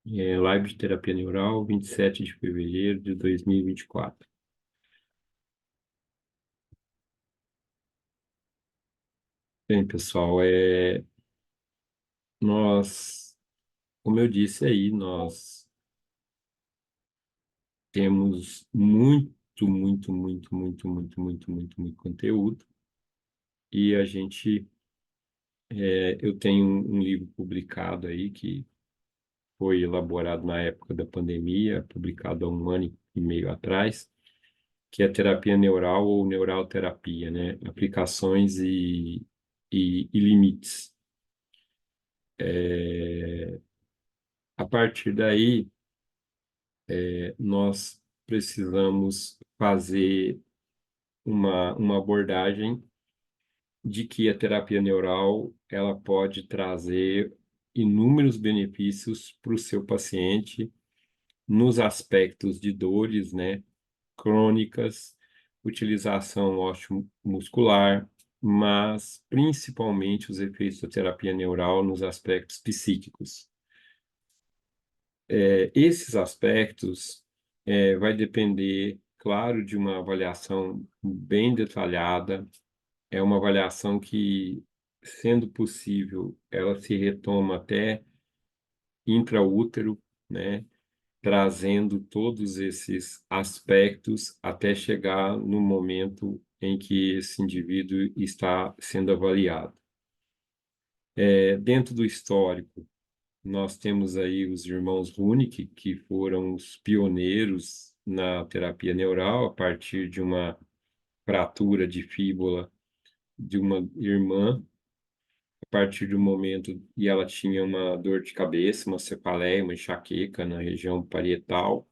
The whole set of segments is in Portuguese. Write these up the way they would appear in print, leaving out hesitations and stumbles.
Live de terapia neural, 27 de fevereiro de 2024. Bem, pessoal, nós, como eu disse aí, nós temos muito conteúdo e eu tenho um livro publicado aí que foi elaborado na época da pandemia, publicado há um ano e meio atrás, que é terapia neural ou neuralterapia, né? Aplicações e limites. A partir daí, nós precisamos fazer uma abordagem de que a terapia neural ela pode trazer inúmeros benefícios para o seu paciente nos aspectos de dores, né, crônicas, utilização osteomuscular, mas principalmente os efeitos da terapia neural nos aspectos psíquicos. Esses aspectos vai depender, claro, de uma avaliação bem detalhada. É uma avaliação que, sendo possível, ela se retoma até intraútero, né? Trazendo todos esses aspectos até chegar no momento em que esse indivíduo está sendo avaliado. Dentro do histórico, nós temos aí os irmãos Runick, que foram os pioneiros na terapia neural, a partir de uma fratura de fíbula de uma irmã, a partir do momento, e ela tinha uma dor de cabeça, uma cefaleia, uma enxaqueca na região parietal,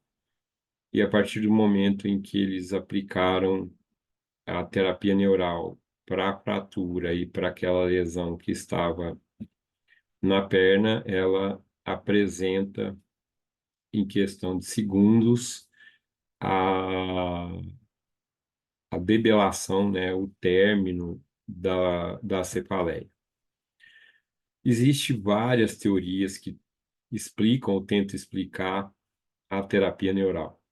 e a partir do momento em que eles aplicaram a terapia neural para a fratura e para aquela lesão que estava na perna, ela apresenta em questão de segundos, a, a debelação, né, o término da cefaleia. Existem várias teorias que explicam ou tentam explicar a terapia neural.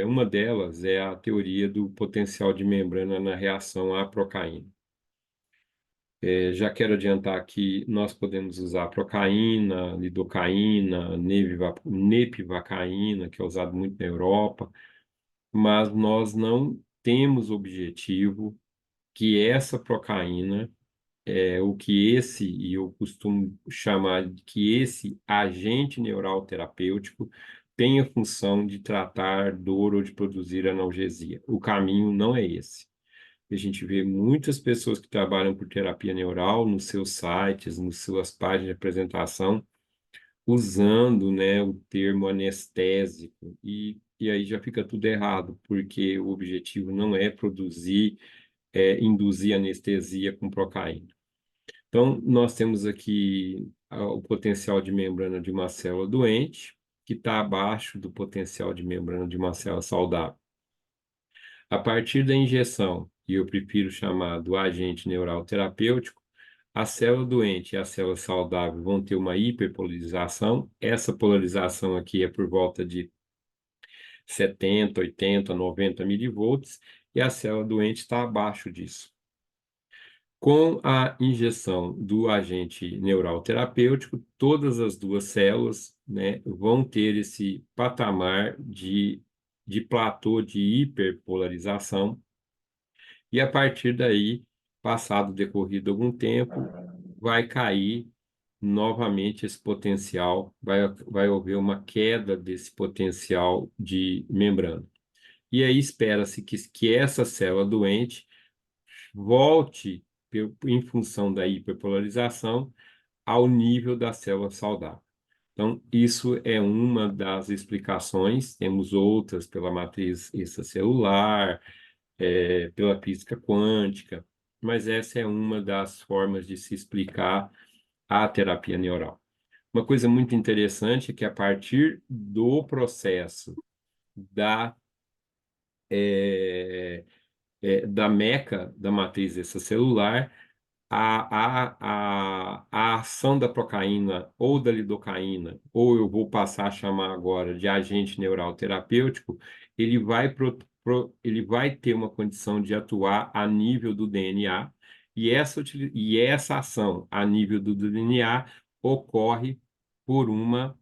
Uma delas é a teoria do potencial de membrana na reação à procaína. Já quero adiantar que nós podemos usar procaína, lidocaína, nepivacaína, que é usado muito na Europa, mas nós não temos objetivo que essa procaína, o que esse, e eu costumo chamar de que esse agente neural terapêutico tenha função de tratar dor ou de produzir analgesia. O caminho não é esse. A gente vê muitas pessoas que trabalham por terapia neural nos seus sites, nas suas páginas de apresentação, usando, né, o termo anestésico, e aí já fica tudo errado, porque o objetivo não é induzir anestesia com procaína. Então, nós temos aqui o potencial de membrana de uma célula doente, que está abaixo do potencial de membrana de uma célula saudável. A partir da injeção, e eu prefiro chamar do agente neural terapêutico, a célula doente e a célula saudável vão ter uma hiperpolarização. Essa polarização aqui é por volta de 70, 80, 90 milivolts, e a célula doente está abaixo disso. Com a injeção do agente neural terapêutico, todas as duas células, né, vão ter esse patamar de platô de hiperpolarização, e a partir daí, passado o decorrido algum tempo, vai cair novamente esse potencial, vai haver uma queda desse potencial de membrana. E aí espera-se que essa célula doente volte, em função da hiperpolarização, ao nível da célula saudável. Então, isso é uma das explicações, temos outras pela matriz extracelular, pela física quântica, mas essa é uma das formas de se explicar a terapia neural. Uma coisa muito interessante é que a partir do processo da, da meca da matriz extracelular, a ação da procaína ou da lidocaína, ou eu vou passar a chamar agora de agente neural terapêutico, ele vai ter uma condição de atuar a nível do DNA, e essa ação a nível do DNA ocorre por uma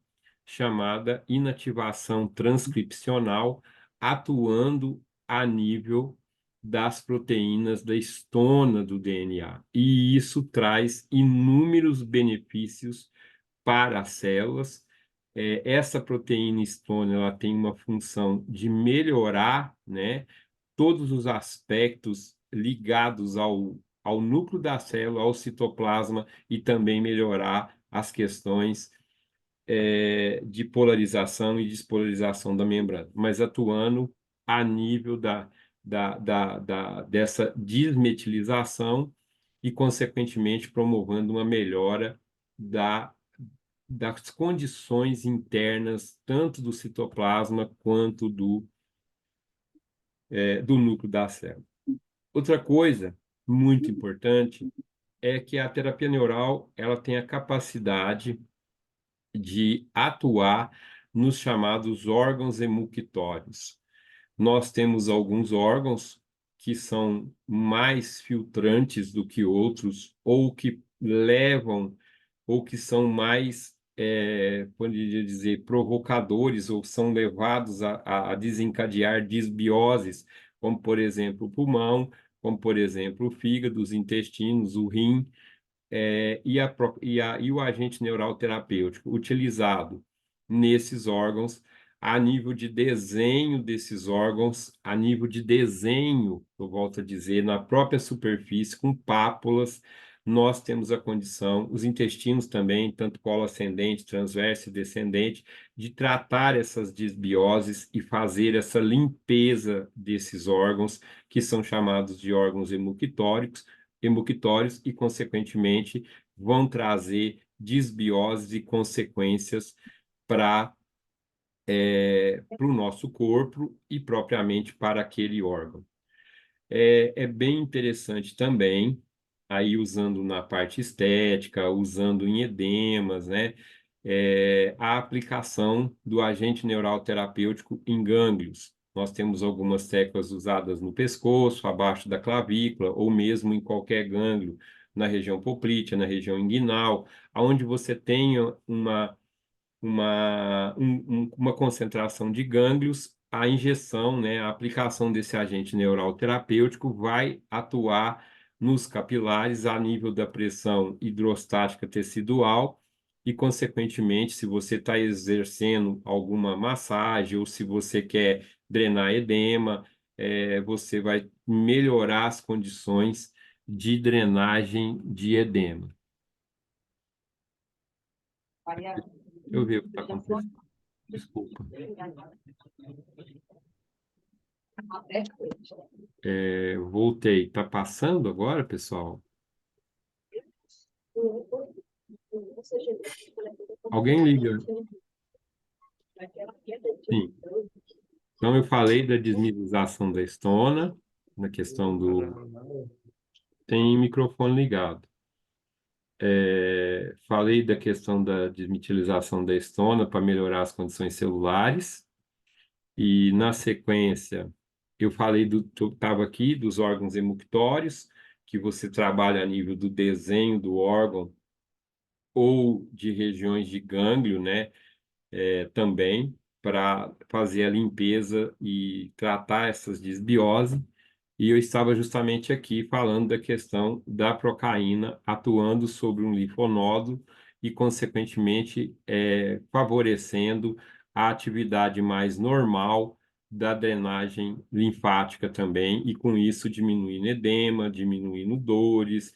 chamada inativação transcripcional, atuando a nível das proteínas da estona do DNA. E isso traz inúmeros benefícios para as células. Essa proteína estona, ela tem uma função de melhorar, né, todos os aspectos ligados ao núcleo da célula, ao citoplasma, e também melhorar as questões de polarização e despolarização da membrana, mas atuando a nível dessa desmetilização e, consequentemente, promovendo uma melhora das condições internas, tanto do citoplasma quanto do núcleo da célula. Outra coisa muito importante é que a terapia neural ela tem a capacidade de atuar nos chamados órgãos emuctórios. Nós temos alguns órgãos que são mais filtrantes do que outros, ou que levam, ou que são mais, poderia dizer, provocadores, ou são levados a desencadear disbioses, como, por exemplo, o pulmão, como, por exemplo, o fígado, os intestinos, o rim, e o agente neural terapêutico utilizado nesses órgãos, a nível de desenho desses órgãos, a nível de desenho, eu volto a dizer, na própria superfície, com pápulas, nós temos a condição, os intestinos também, tanto colo ascendente, transverso e descendente, de tratar essas disbioses e fazer essa limpeza desses órgãos, que são chamados de órgãos emuctórios e, consequentemente, vão trazer disbioses e consequências para o nosso corpo e propriamente para aquele órgão. É bem interessante também, aí usando na parte estética, usando em edemas, né, a aplicação do agente neural terapêutico em gânglios. Nós temos algumas técnicas usadas no pescoço, abaixo da clavícula, ou mesmo em qualquer gânglio, na região poplítea, na região inguinal, onde você tenha uma concentração de gânglios, a injeção, né, a aplicação desse agente neural terapêutico vai atuar nos capilares a nível da pressão hidrostática tecidual e, consequentemente, se você está exercendo alguma massagem ou se você quer drenar edema, você vai melhorar as condições de drenagem de edema. Eu vi o que está acontecendo. Desculpa. Voltei. Está passando agora, pessoal? Alguém liga? Sim. Então, eu falei da desmilinização da estona, na questão do... Tem microfone ligado. Falei da questão da desmetilização da estona para melhorar as condições celulares. E, na sequência, eu falei estava aqui dos órgãos emuctórios, que você trabalha a nível do desenho do órgão ou de regiões de gânglio, né? Também para fazer a limpeza e tratar essas disbioses. E eu estava justamente aqui falando da questão da procaína atuando sobre um linfonodo e, consequentemente, favorecendo a atividade mais normal da drenagem linfática também, e com isso diminuindo edema, diminuindo dores,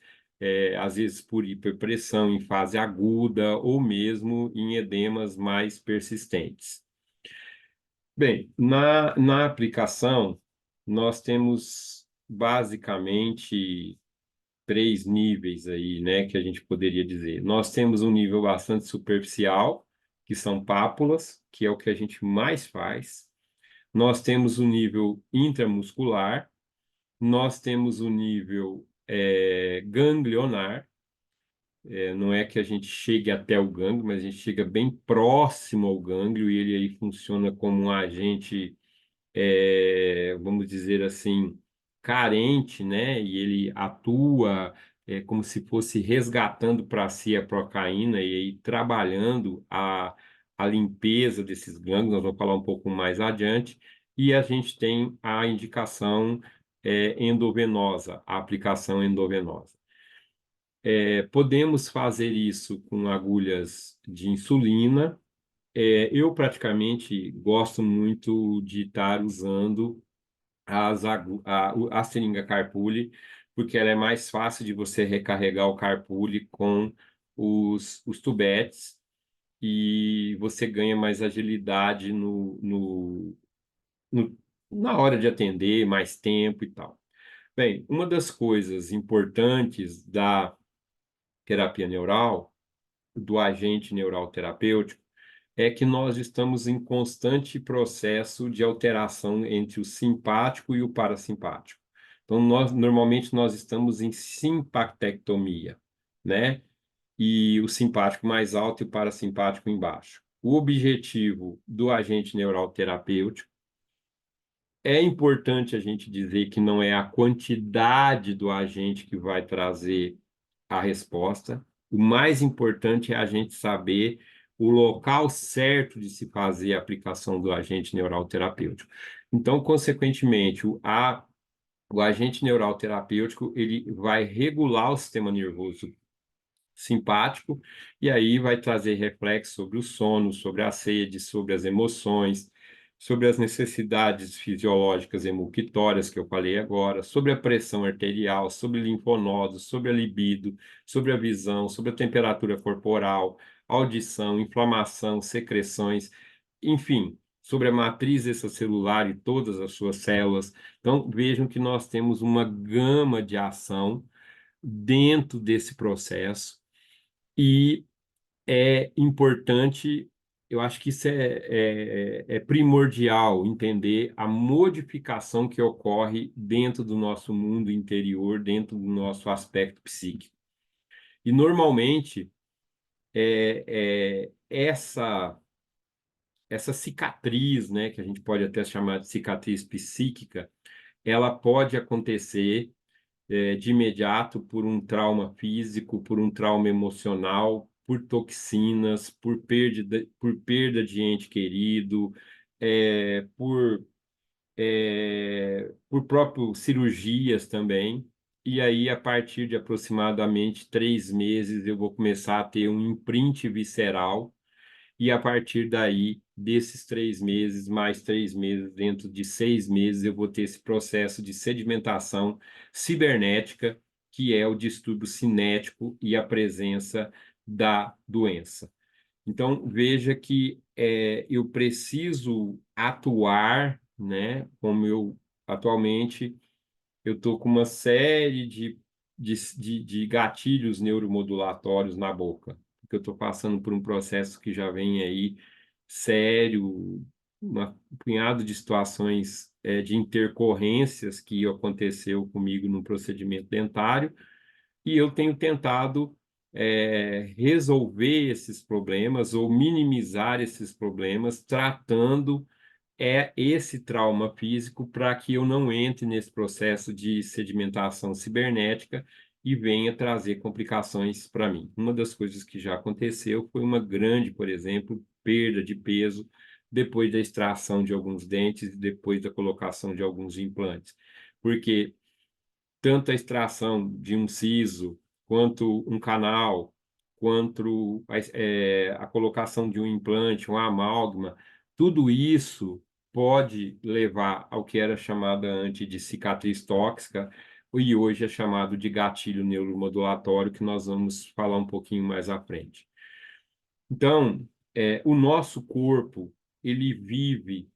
às vezes por hiperpressão em fase aguda ou mesmo em edemas mais persistentes. Bem, na aplicação, nós temos basicamente três níveis aí, né, que a gente poderia dizer. Nós temos um nível bastante superficial, que são pápulas, que é o que a gente mais faz. Nós temos o nível intramuscular, nós temos o nível ganglionar. Não é que a gente chegue até o gânglio, mas a gente chega bem próximo ao gânglio e ele aí funciona como um agente, vamos dizer assim, carente, né? E ele atua como se fosse resgatando para si a procaína e aí trabalhando a limpeza desses gânglios. Nós vamos falar um pouco mais adiante. E a gente tem a indicação endovenosa, a aplicação endovenosa. Podemos fazer isso com agulhas de insulina. Eu praticamente gosto muito de estar usando a seringa Carpuli, porque ela é mais fácil de você recarregar o Carpuli com os tubetes e você ganha mais agilidade no- na hora de atender, mais tempo e tal. Bem, uma das coisas importantes da terapia neural, do agente neural terapêutico, é que nós estamos em constante processo de alteração entre o simpático e o parasimpático. Então, normalmente nós estamos em simpatectomia, né? E o simpático mais alto e o parasimpático embaixo. O objetivo do agente neural terapêutico é importante a gente dizer que não é a quantidade do agente que vai trazer a resposta. O mais importante é a gente saber o local certo de se fazer a aplicação do agente neural terapêutico. Então, consequentemente, o agente neural terapêutico ele vai regular o sistema nervoso simpático, e aí vai trazer reflexo sobre o sono, sobre a sede, sobre as emoções, sobre as necessidades fisiológicas emuquitórias que eu falei agora, sobre a pressão arterial, sobre linfonodos, sobre a libido, sobre a visão, sobre a temperatura corporal, audição, inflamação, secreções, enfim, sobre a matriz extracelular e todas as suas células. Então, vejam que nós temos uma gama de ação dentro desse processo e é importante, eu acho que isso é primordial, entender a modificação que ocorre dentro do nosso mundo interior, dentro do nosso aspecto psíquico. E, normalmente, essa cicatriz, né, que a gente pode até chamar de cicatriz psíquica, ela pode acontecer de imediato por um trauma físico, por um trauma emocional, por toxinas, por perda de ente querido, por próprio cirurgias também. E aí, a partir de aproximadamente 3 meses, eu vou começar a ter um imprint visceral e a partir daí, desses 3 meses, mais 3 meses, dentro de 6 meses, eu vou ter esse processo de sedimentação cibernética, que é o distúrbio cinético e a presença da doença. Então, veja que eu preciso atuar, né? Como eu atualmente eu estou com uma série de gatilhos neuromodulatórios na boca, porque eu estou passando por um processo que já vem aí sério, um punhado de situações de intercorrências que aconteceu comigo no procedimento dentário, e eu tenho tentado resolver esses problemas ou minimizar esses problemas, tratando esse trauma físico para que eu não entre nesse processo de sedimentação cibernética e venha trazer complicações para mim. Uma das coisas que já aconteceu foi uma grande, por exemplo, perda de peso depois da extração de alguns dentes e depois da colocação de alguns implantes. Porque tanto a extração de um siso, quanto um canal, quanto a colocação de um implante, um amálgama, tudo isso pode levar ao que era chamado antes de cicatriz tóxica e hoje é chamado de gatilho neuromodulatório, que nós vamos falar um pouquinho mais à frente. Então, o nosso corpo, ele vive,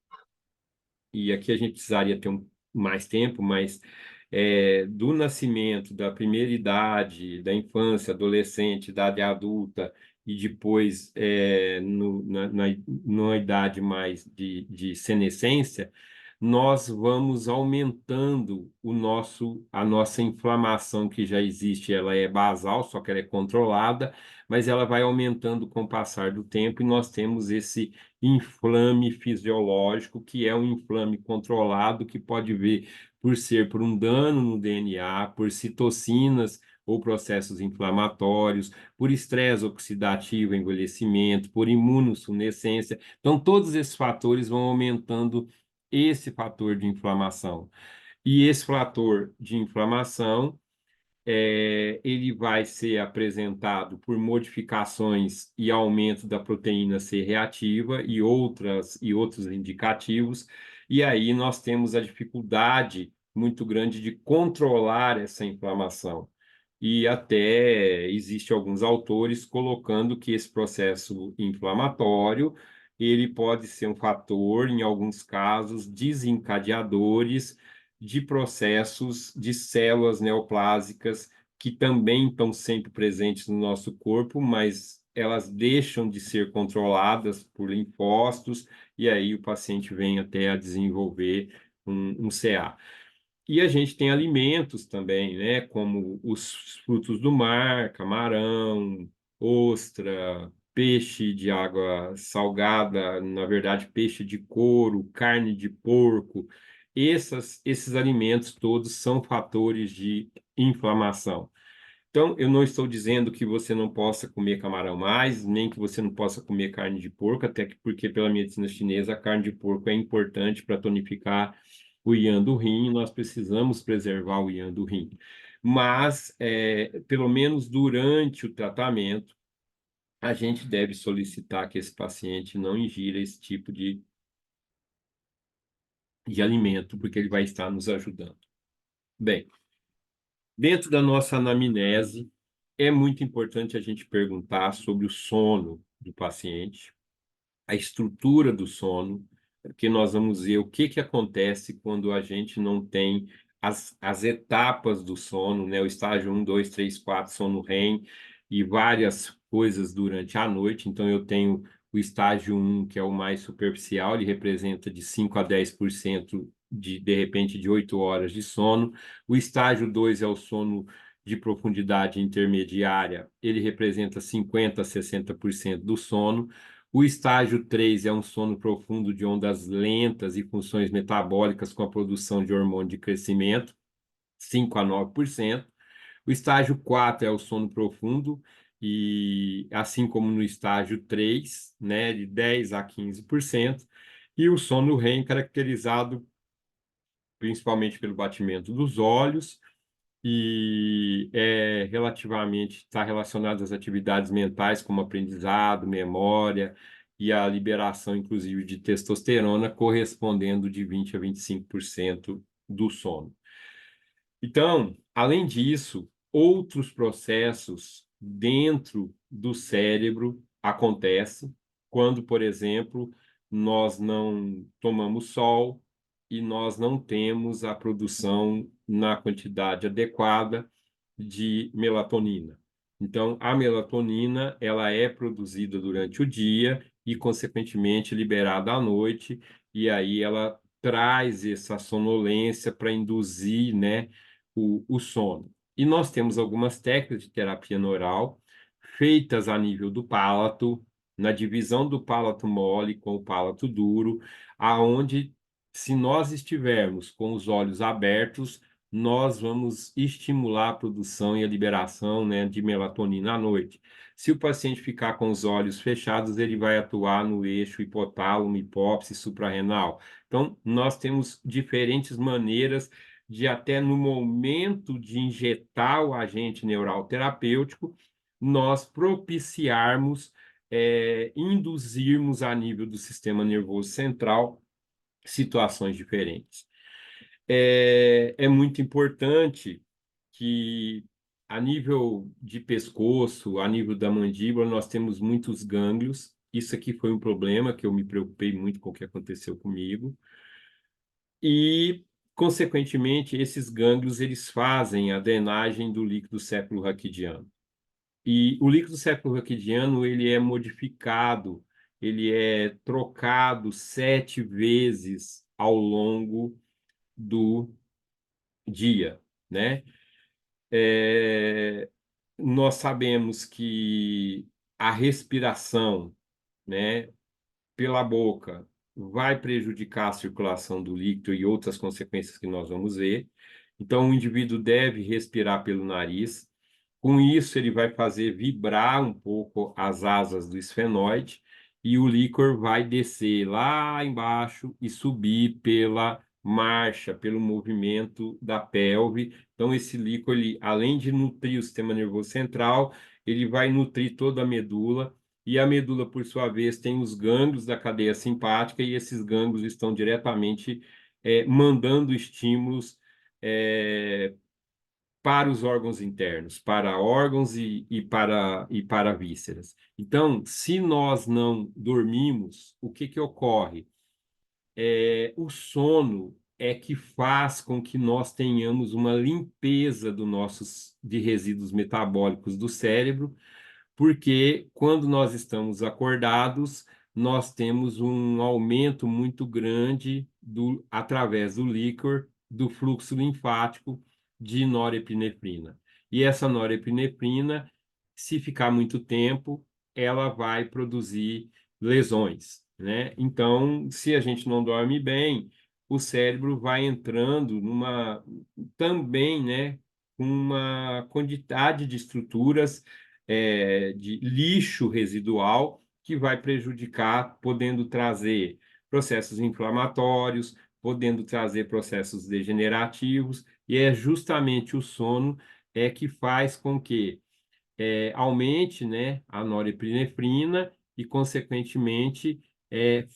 e aqui a gente precisaria ter mais tempo, mas do nascimento, da primeira idade, da infância, adolescente, idade adulta, e depois numa idade mais de senescência, nós vamos aumentando a nossa inflamação que já existe, ela é basal, só que ela é controlada, mas ela vai aumentando com o passar do tempo e nós temos esse inflame fisiológico, que é um inflame controlado, que pode vir por ser por um dano no DNA, por citocinas ou processos inflamatórios, por estresse oxidativo, envelhecimento, por imunossuficiência. Então, todos esses fatores vão aumentando esse fator de inflamação. E esse fator de inflamação, ele vai ser apresentado por modificações e aumento da proteína C reativa e outros indicativos. E aí nós temos a dificuldade muito grande de controlar essa inflamação. E até existe alguns autores colocando que esse processo inflamatório ele pode ser um fator, em alguns casos, desencadeadores de processos de células neoplásicas que também estão sempre presentes no nosso corpo, mas elas deixam de ser controladas por linfócitos, e aí o paciente vem até a desenvolver um CA. E a gente tem alimentos também, né, como os frutos do mar, camarão, ostra, peixe de água salgada, na verdade, peixe de couro, carne de porco. Esses alimentos todos são fatores de inflamação. Então, eu não estou dizendo que você não possa comer camarão mais, nem que você não possa comer carne de porco, até que porque pela medicina chinesa a carne de porco é importante para tonificar o yang do rim, nós precisamos preservar o yang do rim. Mas, pelo menos durante o tratamento, a gente deve solicitar que esse paciente não ingira esse tipo de alimento, porque ele vai estar nos ajudando. Bem, dentro da nossa anamnese, é muito importante a gente perguntar sobre o sono do paciente, a estrutura do sono, porque nós vamos ver o que acontece quando a gente não tem as etapas do sono, né? O estágio 1, 2, 3, 4, sono REM, e várias coisas durante a noite. Então, eu tenho o estágio 1, que é o mais superficial, ele representa de 5 a 10% de repente, de 8 horas de sono. O estágio 2 é o sono de profundidade intermediária, ele representa 50 a 60% do sono. O estágio 3 é um sono profundo de ondas lentas e funções metabólicas com a produção de hormônio de crescimento, 5 a 9%. O estágio 4 é o sono profundo, e assim como no estágio 3, né, de 10 a 15%. E o sono REM, caracterizado principalmente pelo batimento dos olhos, e relativamente está relacionado às atividades mentais, como aprendizado, memória e a liberação, inclusive, de testosterona, correspondendo de 20 a 25% do sono. Então, além disso, outros processos dentro do cérebro acontecem quando, por exemplo, nós não tomamos sol e nós não temos a produção na quantidade adequada de melatonina. Então, a melatonina, ela é produzida durante o dia e, consequentemente, liberada à noite, e aí ela traz essa sonolência para induzir, né, o sono. E nós temos algumas técnicas de terapia neural feitas a nível do palato, na divisão do palato mole com o palato duro, aonde, se nós estivermos com os olhos abertos, nós vamos estimular a produção e a liberação, né, de melatonina à noite. Se o paciente ficar com os olhos fechados, ele vai atuar no eixo hipotálamo, hipófise, suprarrenal. Então, nós temos diferentes maneiras de, até no momento de injetar o agente neural terapêutico, nós propiciarmos, induzirmos a nível do sistema nervoso central situações diferentes. É muito importante que, a nível de pescoço, a nível da mandíbula, nós temos muitos gânglios. Isso aqui foi um problema que eu me preocupei muito com o que aconteceu comigo. E, consequentemente, esses gânglios eles fazem a drenagem do líquido céfalo-raquidiano. E o líquido céfalo-raquidiano ele é modificado, ele é trocado 7 vezes ao longo do dia, né? Nós sabemos que a respiração, né, pela boca vai prejudicar a circulação do líquido e outras consequências que nós vamos ver. Então, o indivíduo deve respirar pelo nariz. Com isso, ele vai fazer vibrar um pouco as asas do esfenoide e o líquor vai descer lá embaixo e subir pela marcha, pelo movimento da pelve. Então, esse líquor, ele, além de nutrir o sistema nervoso central, ele vai nutrir toda a medula. E a medula, por sua vez, tem os gânglios da cadeia simpática, e esses gânglios estão diretamente mandando estímulos é, para os órgãos internos, para órgãos e para vísceras. Então, se nós não dormimos, o que que ocorre? O sono é que faz com que nós tenhamos uma limpeza de resíduos metabólicos do cérebro, porque quando nós estamos acordados, nós temos um aumento muito grande através do líquor, do fluxo linfático de norepinefrina. E essa norepinefrina, se ficar muito tempo, ela vai produzir lesões, né? Então, se a gente não dorme bem, o cérebro vai entrando também, né, uma quantidade de estruturas de lixo residual que vai prejudicar, podendo trazer processos inflamatórios, podendo trazer processos degenerativos, e é justamente o sono que faz com que aumente, né, a norepinefrina e, consequentemente,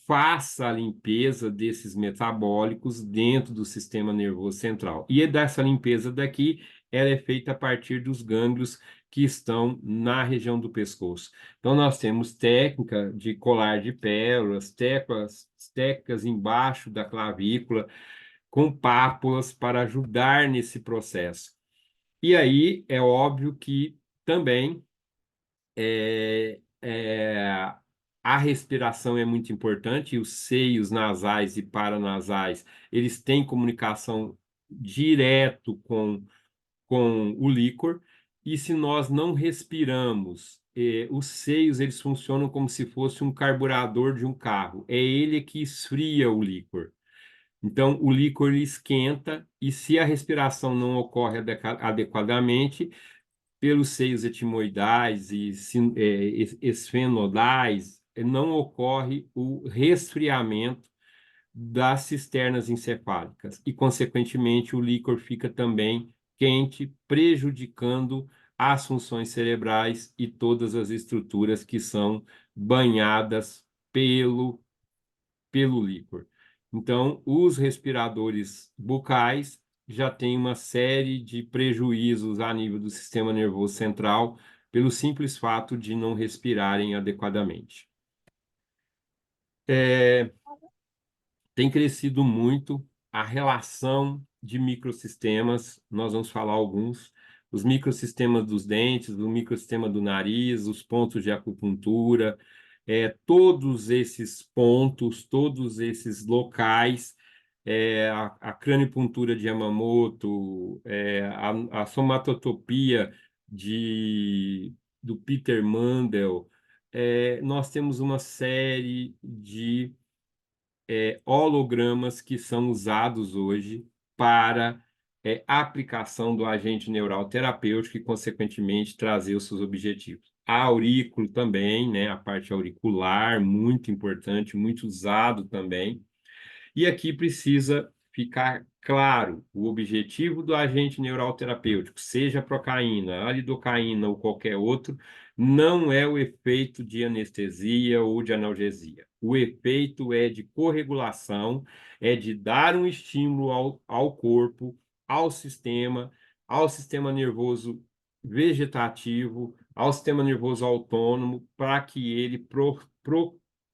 faça a limpeza desses metabólicos dentro do sistema nervoso central. E dessa limpeza daqui, ela é feita a partir dos gânglios que estão na região do pescoço. Então, nós temos técnica de colar de pérolas, técnicas embaixo da clavícula, com pápulas para ajudar nesse processo. E aí, é óbvio que também é, é, a respiração é muito importante, e os seios nasais e paranasais, eles têm comunicação direto com o líquor, e se nós não respiramos, os seios, eles funcionam como se fosse um carburador de um carro, é ele que esfria o líquor. Então, o líquor ele esquenta, e se a respiração não ocorre adequadamente, pelos seios etimoidais e esfenodais, não ocorre o resfriamento das cisternas encefálicas e, consequentemente, o líquor fica também quente, prejudicando as funções cerebrais e todas as estruturas que são banhadas pelo líquor. Então, os respiradores bucais já têm uma série de prejuízos a nível do sistema nervoso central pelo simples fato de não respirarem adequadamente. Tem crescido muito a relação de microsistemas, nós vamos falar alguns, os microsistemas dos dentes, o microsistema do nariz, os pontos de acupuntura, todos esses pontos, todos esses locais, a crâniopuntura de Yamamoto, a somatotopia do Peter Mandel, nós temos uma série de hologramas que são usados hoje para aplicação do agente neural terapêutico e, consequentemente, trazer os seus objetivos. A aurículo também, né, a parte auricular, muito importante, muito usado também. E aqui precisa ficar claro o objetivo do agente neural terapêutico, seja a procaína, a lidocaína ou qualquer outro, não é o efeito de anestesia ou de analgesia. O efeito é de corregulação, é de dar um estímulo ao corpo, ao sistema nervoso vegetativo, ao sistema nervoso autônomo, para que ele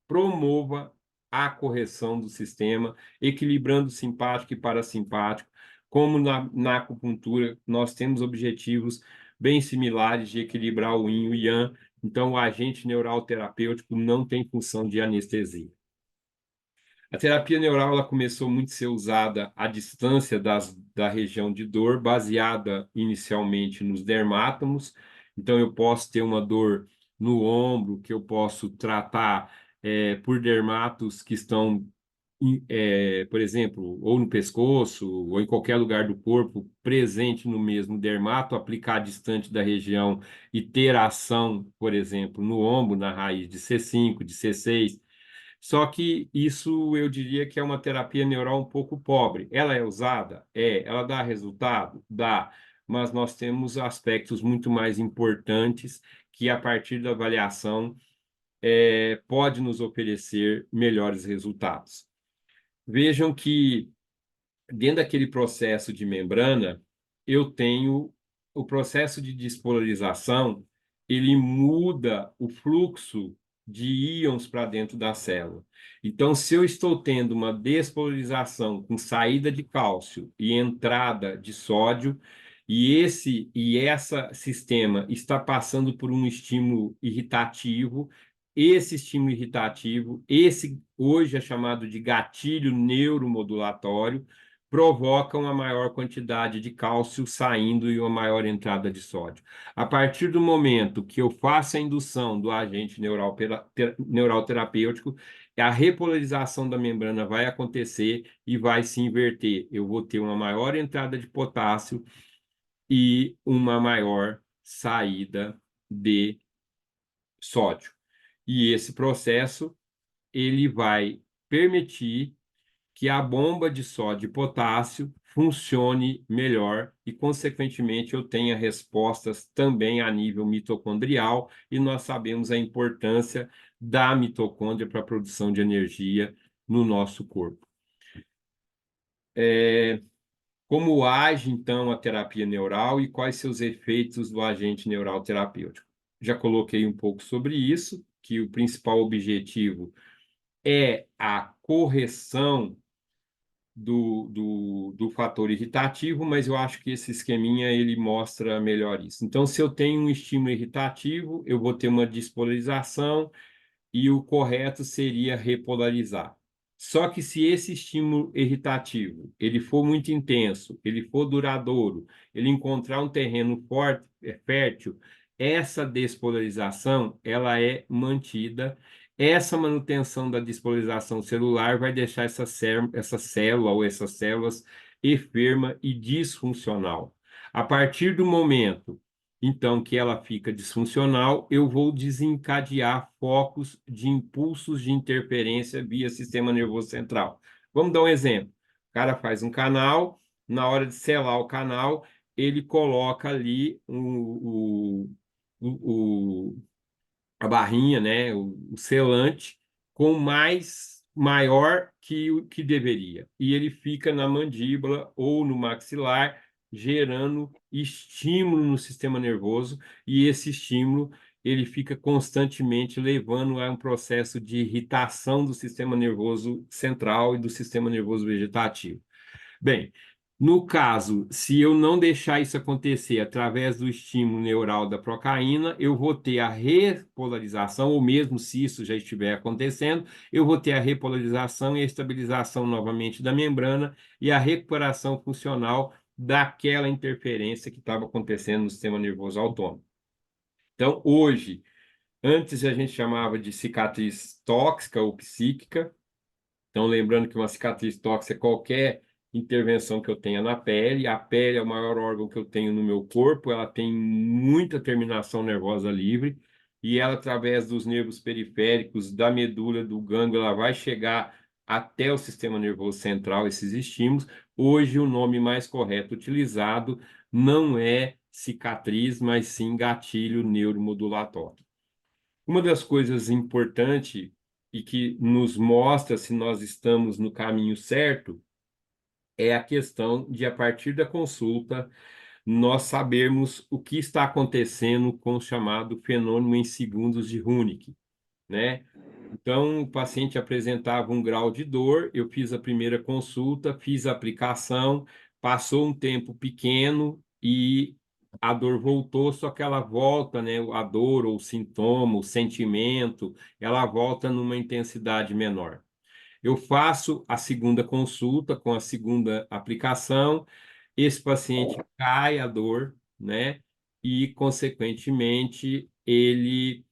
promova a correção do sistema, equilibrando simpático e parasimpático. Como na acupuntura, nós temos objetivos bem similares de equilibrar o yin e o yang, então o agente neural terapêutico não tem função de anestesia. A terapia neural ela começou muito a ser usada à distância da região de dor, baseada inicialmente nos dermátomos. Então, eu posso ter uma dor no ombro, que eu posso tratar por dermatos que estão, por exemplo, ou no pescoço, ou em qualquer lugar do corpo, presente no mesmo dermato, aplicar distante da região e ter ação, por exemplo, no ombro, na raiz de C5, de C6. Só que isso eu diria que é uma terapia neural um pouco pobre. Ela é usada? É. Ela dá resultado? Dá. Mas nós temos aspectos muito mais importantes que, a partir da avaliação, pode nos oferecer melhores resultados. Vejam que, dentro daquele processo de membrana, eu tenho o processo de despolarização, ele muda o fluxo de íons para dentro da célula. Então, se eu estou tendo uma despolarização com saída de cálcio e entrada de sódio, e essa sistema está passando por um estímulo irritativo, esse estímulo irritativo, esse hoje é chamado de gatilho neuromodulatório, provocam uma maior quantidade de cálcio saindo e uma maior entrada de sódio. A partir do momento que eu faço a indução do agente neural terapêutico, a repolarização da membrana vai acontecer e vai se inverter. Eu vou ter uma maior entrada de potássio e uma maior saída de sódio. E esse processo ele vai permitir que a bomba de sódio e potássio funcione melhor e, consequentemente, eu tenha respostas também a nível mitocondrial, e nós sabemos a importância da mitocôndria para a produção de energia no nosso corpo. Como age, então, a terapia neural e quais seus efeitos do agente neural terapêutico? Já coloquei um pouco sobre isso, que o principal objetivo é a correção do fator irritativo, mas eu acho que esse esqueminha ele mostra melhor isso. Então, se eu tenho um estímulo irritativo, eu vou ter uma despolarização e o correto seria repolarizar. Só que se esse estímulo irritativo ele for muito intenso, ele for duradouro, ele encontrar um terreno forte, fértil, essa despolarização ela é mantida. Essa manutenção da despolarização celular vai deixar essa célula ou essas células enferma e disfuncional. A partir do momento então, que ela fica disfuncional, eu vou desencadear focos de impulsos de interferência via sistema nervoso central. Vamos dar um exemplo. O cara faz um canal, na hora de selar o canal, ele coloca ali o, a barrinha, né, o selante, com maior que o que deveria. E ele fica na mandíbula ou no maxilar, gerando estímulo no sistema nervoso, e esse estímulo ele fica constantemente levando a um processo de irritação do sistema nervoso central e do sistema nervoso vegetativo. Bem, no caso, se eu não deixar isso acontecer através do estímulo neural da procaína, eu vou ter a repolarização, ou mesmo se isso já estiver acontecendo, eu vou ter a repolarização e a estabilização novamente da membrana e a recuperação funcional daquela interferência que estava acontecendo no sistema nervoso autônomo. Então, hoje, antes a gente chamava de cicatriz tóxica ou psíquica. Então, lembrando que uma cicatriz tóxica é qualquer intervenção que eu tenha na pele. A pele é o maior órgão que eu tenho no meu corpo, ela tem muita terminação nervosa livre, e ela, através dos nervos periféricos, da medula, do gânglio, ela vai chegar até o sistema nervoso central, esses estímulos. Hoje, o nome mais correto utilizado não é cicatriz, mas sim gatilho neuromodulatório. Uma das coisas importantes e que nos mostra se nós estamos no caminho certo é a questão de, a partir da consulta, nós sabermos o que está acontecendo com o chamado fenômeno em segundos de Hunnick, né? Então, o paciente apresentava um grau de dor, eu fiz a primeira consulta, fiz a aplicação, passou um tempo pequeno e a dor voltou, só que ela volta, né? A dor ou o sintoma, o sentimento, ela volta numa intensidade menor. Eu faço a segunda consulta com a segunda aplicação, esse paciente cai a dor, né? E, consequentemente, ele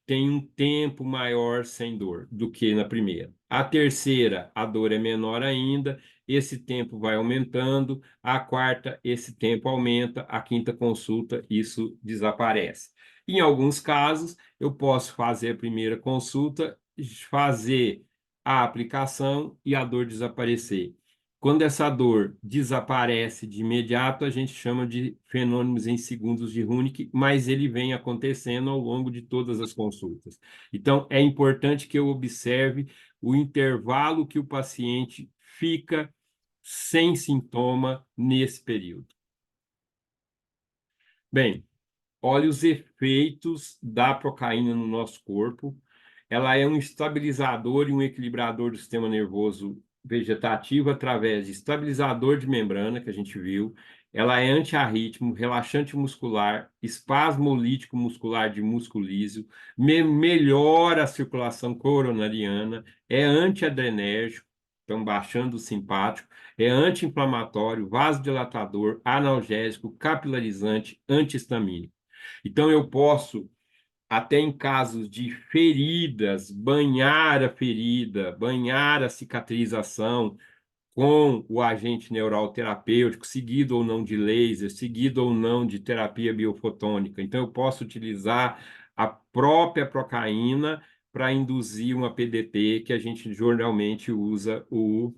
tem um tempo maior sem dor do que na primeira. A terceira, a dor é menor ainda, esse tempo vai aumentando. A quarta, esse tempo aumenta. A quinta consulta, isso desaparece. Em alguns casos, eu posso fazer a primeira consulta, fazer a aplicação e a dor desaparecer. Quando essa dor desaparece de imediato, a gente chama de fenômenos em segundos de Running, mas ele vem acontecendo ao longo de todas as consultas. Então, é importante que eu observe o intervalo que o paciente fica sem sintoma nesse período. Bem, olha os efeitos da procaína no nosso corpo. Ela é um estabilizador e um equilibrador do sistema nervoso vegetativo através de estabilizador de membrana, que a gente viu. Ela é antiarrítmico, relaxante muscular, espasmolítico muscular de músculo lísio, melhora a circulação coronariana, é antiadrenérgico, então baixando o simpático, é anti-inflamatório, vasodilatador, analgésico, capilarizante, antihistamínico. Então, eu posso, até em casos de feridas, banhar a ferida, banhar a cicatrização com o agente neural terapêutico, seguido ou não de laser, seguido ou não de terapia biofotônica. Então, eu posso utilizar a própria procaína para induzir uma PDT, que a gente jornalmente usa o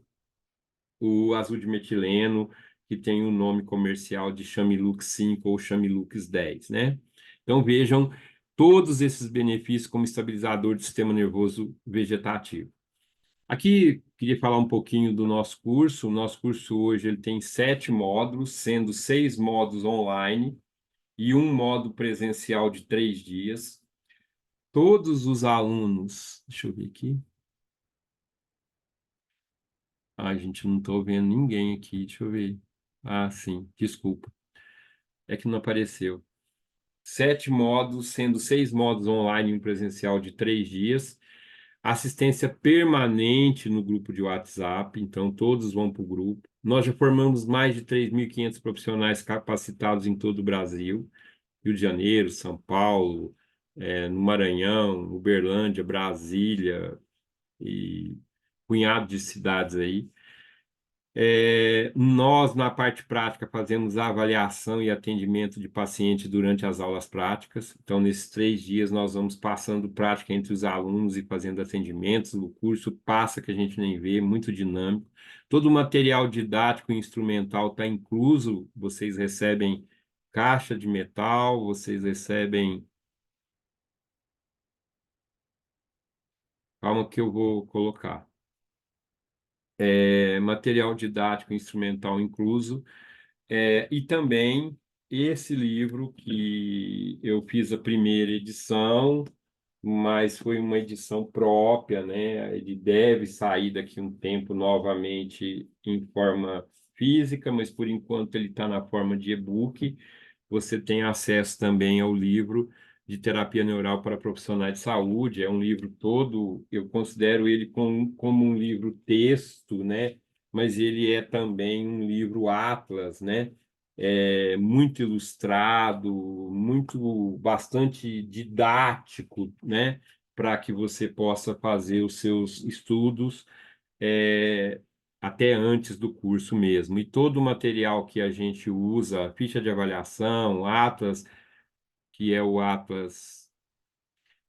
azul de metileno, que tem o nome comercial de Shamilux 5 ou Shamilux 10, né? Então vejam todos esses benefícios como estabilizador do sistema nervoso vegetativo. Aqui queria falar um pouquinho do nosso curso. O nosso curso hoje ele tem 7 módulos, sendo 6 módulos online e um módulo presencial de 3 dias. Todos os alunos, deixa eu ver aqui. Ah, gente, não estou vendo ninguém aqui. Deixa eu ver. Ah, sim, desculpa. É que não apareceu. 7 módulos, sendo 6 módulos online e um presencial de 3 dias. Assistência permanente no grupo de WhatsApp, então todos vão para o grupo. Nós já formamos mais de 3.500 profissionais capacitados em todo o Brasil, Rio de Janeiro, São Paulo, no Maranhão, Uberlândia, Brasília e punhado de cidades aí. Nós, na parte prática, fazemos a avaliação e atendimento de pacientes durante as aulas práticas. Então, nesses 3 dias, nós vamos passando prática entre os alunos e fazendo atendimentos. O curso passa que a gente nem vê, muito dinâmico. Todo o material didático e instrumental está incluso. Vocês recebem caixa de metal, vocês recebem. Calma que eu vou colocar. Material didático e instrumental incluso. E também esse livro que eu fiz a primeira edição, mas foi uma edição própria, né? Ele deve sair daqui a um tempo novamente em forma física, mas por enquanto ele está na forma de e-book. Você tem acesso também ao livro de terapia neural para profissionais de saúde. É um livro todo, eu considero ele como um livro texto, né? Mas ele é também um livro atlas, né? Muito ilustrado, muito bastante didático, né? Para que você possa fazer os seus estudos é, até antes do curso mesmo. E todo o material que a gente usa, ficha de avaliação, Atlas, que é o Atlas,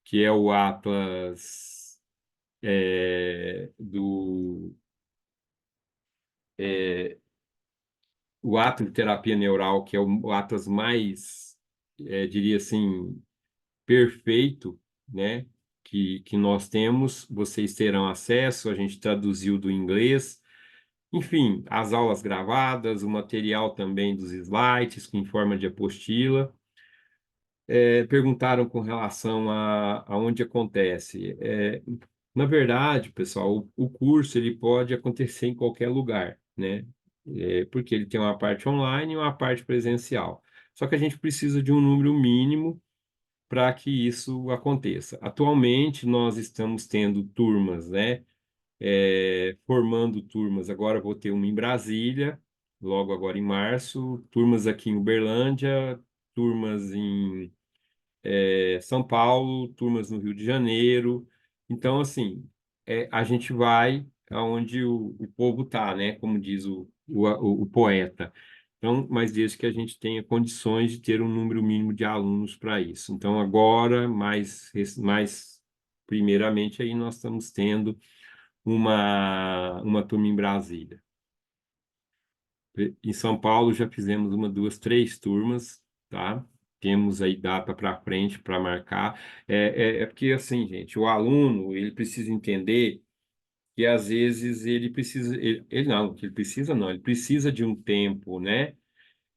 que é o Atlas do é, o Atlas de terapia neural, que é o Atlas mais, diria assim, perfeito, né? Que nós temos, vocês terão acesso, a gente traduziu do inglês. Enfim, as aulas gravadas, o material também dos slides, em forma de apostila. Perguntaram com relação a onde acontece. Na verdade, pessoal, o curso ele pode acontecer em qualquer lugar, né? Porque ele tem uma parte online e uma parte presencial. Só que a gente precisa de um número mínimo para que isso aconteça. Atualmente, nós estamos tendo turmas, né? Formando turmas. Agora vou ter uma em Brasília, logo agora em março, turmas aqui em Uberlândia, turmas em São Paulo, turmas no Rio de Janeiro. Então, assim, a gente vai aonde o povo está, né? Como diz o poeta. Então, mas desde que a gente tenha condições de ter um número mínimo de alunos para isso. Então, agora, mais primeiramente, aí nós estamos tendo uma turma em Brasília. Em São Paulo já fizemos uma, duas, três turmas, tá? Temos aí data para frente para marcar. É porque, assim, gente, o aluno, ele precisa entender que às vezes ele precisa, ele não, que ele precisa não, ele precisa de um tempo, né?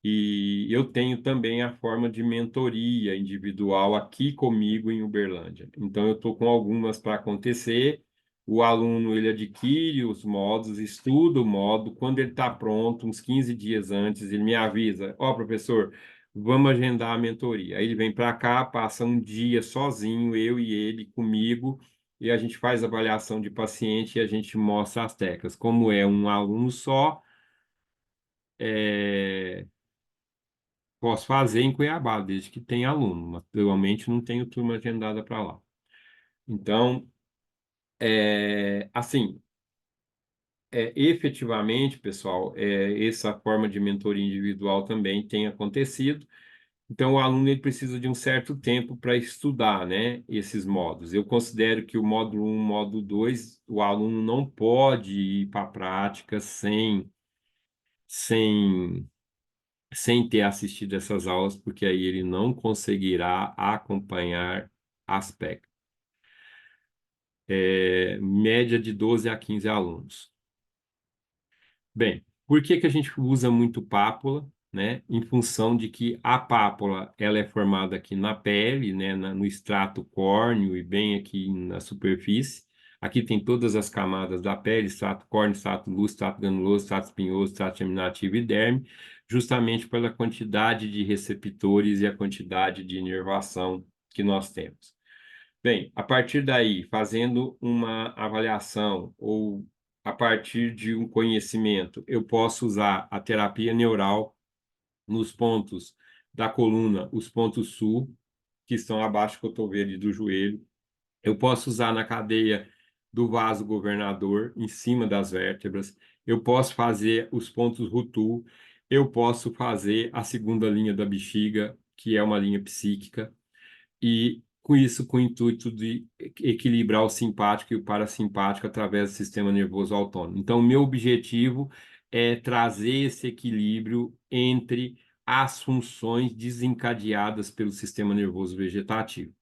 E eu tenho também a forma de mentoria individual aqui comigo em Uberlândia. Então, eu estou com algumas para acontecer. O aluno ele adquire os modos, estuda o modo. Quando ele está pronto, uns 15 dias antes, ele me avisa: Ó, professor, vamos agendar a mentoria. Aí ele vem para cá, passa um dia sozinho, eu e ele comigo, e a gente faz avaliação de paciente e a gente mostra as teclas. Como é um aluno só, é, posso fazer em Cuiabá, desde que tenha aluno. Mas, atualmente não tenho turma agendada para lá. Então, assim, efetivamente, pessoal, essa forma de mentoria individual também tem acontecido. Então, o aluno ele precisa de um certo tempo para estudar, né, esses modos. Eu considero que o módulo um, módulo 2, o aluno não pode ir para a prática sem sem ter assistido essas aulas, porque aí ele não conseguirá acompanhar as PEC. Média de 12 a 15 alunos. Bem, por que que a gente usa muito pápula, né? Em função de que a pápula ela é formada aqui na pele, né? No extrato córneo e bem aqui na superfície. Aqui tem todas as camadas da pele, extrato córneo, extrato lúcido, extrato granuloso, extrato espinhoso, extrato geminativo e derme, justamente pela quantidade de receptores e a quantidade de inervação que nós temos. Bem, a partir daí, fazendo uma avaliação ou a partir de um conhecimento, eu posso usar a terapia neural nos pontos da coluna, os pontos sul, que estão abaixo do cotovelo e do joelho. Eu posso usar na cadeia do vaso governador, em cima das vértebras. Eu posso fazer os pontos Rutu. Eu posso fazer a segunda linha da bexiga, que é uma linha psíquica e com isso, com o intuito de equilibrar o simpático e o parasimpático através do sistema nervoso autônomo. Então, o meu objetivo é trazer esse equilíbrio entre as funções desencadeadas pelo sistema nervoso vegetativo.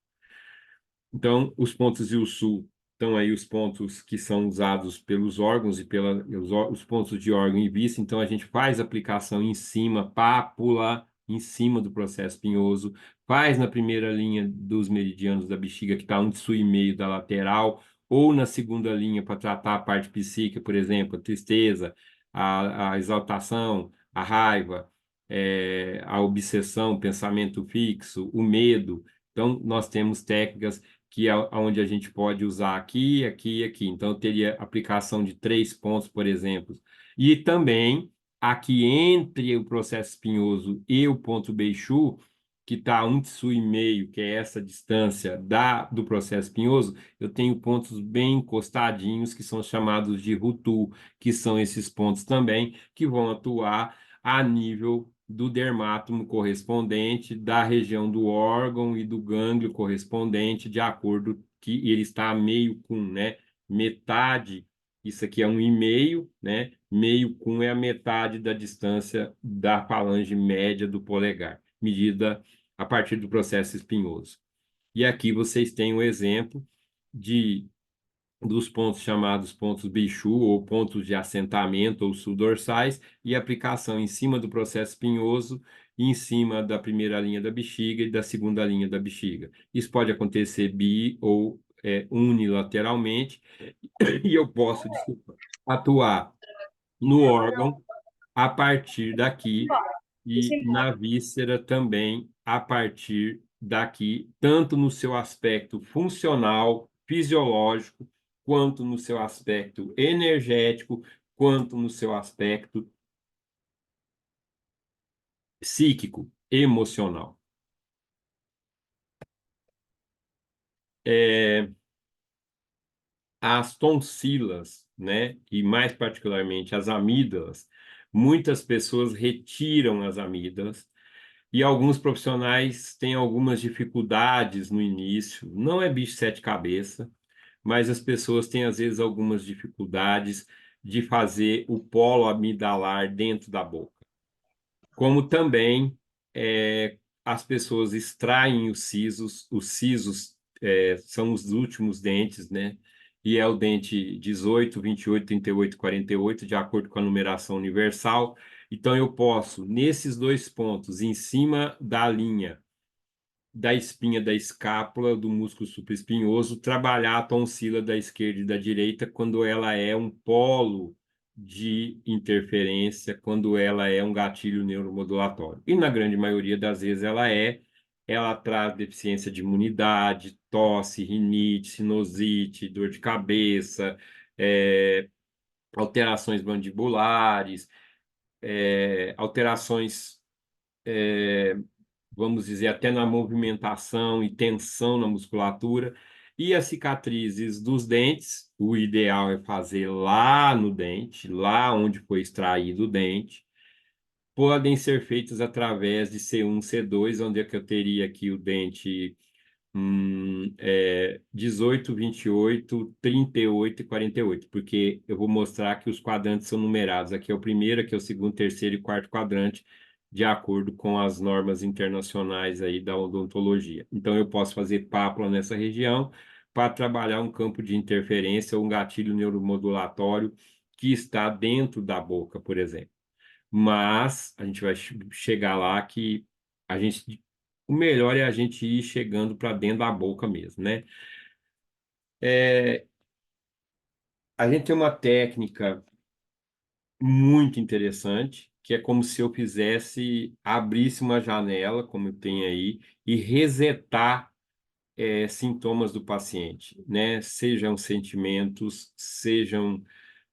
Então, os pontos e o sul estão aí os pontos que são usados pelos órgãos e os pontos de órgão e vista. Então, a gente faz aplicação em cima, pápula, em cima do processo espinhoso, faz na primeira linha dos meridianos da bexiga, que está um tsu e meio da lateral, ou na segunda linha para tratar a parte psíquica, por exemplo, a tristeza, a exaltação, a raiva, a obsessão, o pensamento fixo, o medo. Então, nós temos técnicas que é onde a gente pode usar aqui, aqui e aqui. Então, eu teria aplicação de 3 pontos, por exemplo. E também, aqui entre o processo espinhoso e o ponto Beixu, que está a 1,5 tsu, que é essa distância do processo espinhoso, eu tenho pontos bem encostadinhos, que são chamados de Rutu, que são esses pontos também, que vão atuar a nível do dermátomo correspondente, da região do órgão e do gânglio correspondente, de acordo que ele está meio com, né? Metade, isso aqui é 1,5, né? Meio com é a metade da distância da falange média do polegar, medida a partir do processo espinhoso. E aqui vocês têm um exemplo de dos pontos chamados pontos Bichu ou pontos de assentamento ou subdorsais e aplicação em cima do processo espinhoso e em cima da primeira linha da bexiga e da segunda linha da bexiga. Isso pode acontecer ou unilateralmente e eu posso, desculpa, atuar no órgão a partir daqui e na víscera também a partir daqui, tanto no seu aspecto funcional, fisiológico, quanto no seu aspecto energético, quanto no seu aspecto psíquico, emocional. É, as tonsilas, né, e mais particularmente as amígdalas, muitas pessoas retiram as amígdalas e alguns profissionais têm algumas dificuldades no início. Não é bicho de sete cabeças, mas as pessoas têm às vezes algumas dificuldades de fazer o polo amidalar dentro da boca. Como também as pessoas extraem os sisos são os últimos dentes, né? E é o dente 18, 28, 38, 48, de acordo com a numeração universal. Então, eu posso, nesses dois pontos, em cima da linha da espinha da escápula, do músculo supraespinhoso, trabalhar a tonsila da esquerda e da direita quando ela é um polo de interferência, quando ela é um gatilho neuromodulatório. E na grande maioria das vezes ela traz deficiência de imunidade, tosse, rinite, sinusite, dor de cabeça, alterações mandibulares, alterações vamos dizer, até na movimentação e tensão na musculatura. E as cicatrizes dos dentes, o ideal é fazer lá no dente, lá onde foi extraído o dente. Podem ser feitas através de C1, C2, onde é que eu teria aqui o dente 18, 28, 38 e 48, porque eu vou mostrar que os quadrantes são numerados. Aqui é o primeiro, aqui é o segundo, terceiro e quarto quadrante, de acordo com as normas internacionais aí da odontologia. Então, eu posso fazer pápula nessa região para trabalhar um campo de interferência ou um gatilho neuromodulatório que está dentro da boca, por exemplo. Mas a gente vai chegar lá que a gente o melhor é a gente ir chegando para dentro da boca mesmo, né? É, a gente tem uma técnica muito interessante, que é como se eu fizesse, abrisse uma janela, como tem aí, e resetar sintomas do paciente, né? Sejam sentimentos, sejam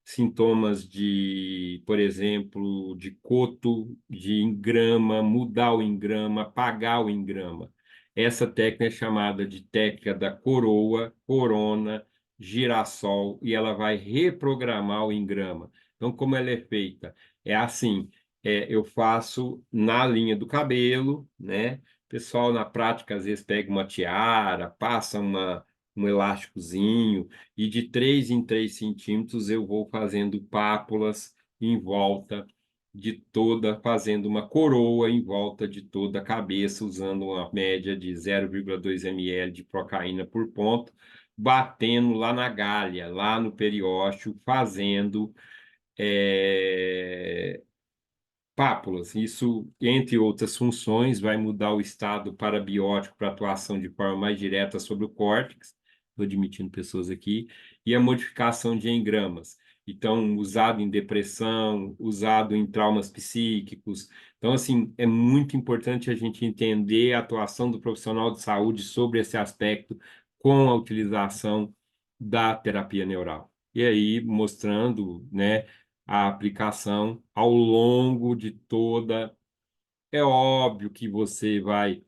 sintomas de, por exemplo, de coto, de engrama, mudar o engrama, apagar o engrama. Essa técnica é chamada de técnica da coroa, corona, girassol, e ela vai reprogramar o engrama. Então, como ela é feita? É assim, eu faço na linha do cabelo, né? O pessoal, na prática, às vezes pega uma tiara, passa um elásticozinho, e de 3 em 3 centímetros eu vou fazendo pápulas em volta de toda, fazendo uma coroa em volta de toda a cabeça, usando uma média de 0,2 ml de procaína por ponto, batendo lá na galha, lá no periósteo, fazendo é, pápulas. Isso, entre outras funções, vai mudar o estado parabiótico para atuação de forma mais direta sobre o córtex, estou admitindo pessoas aqui, e a modificação de engramas. Então, usado em depressão, usado em traumas psíquicos. Então, assim, é muito importante a gente entender a atuação do profissional de saúde sobre esse aspecto com a utilização da terapia neural. E aí, mostrando, né, a aplicação ao longo de toda. É óbvio que você vai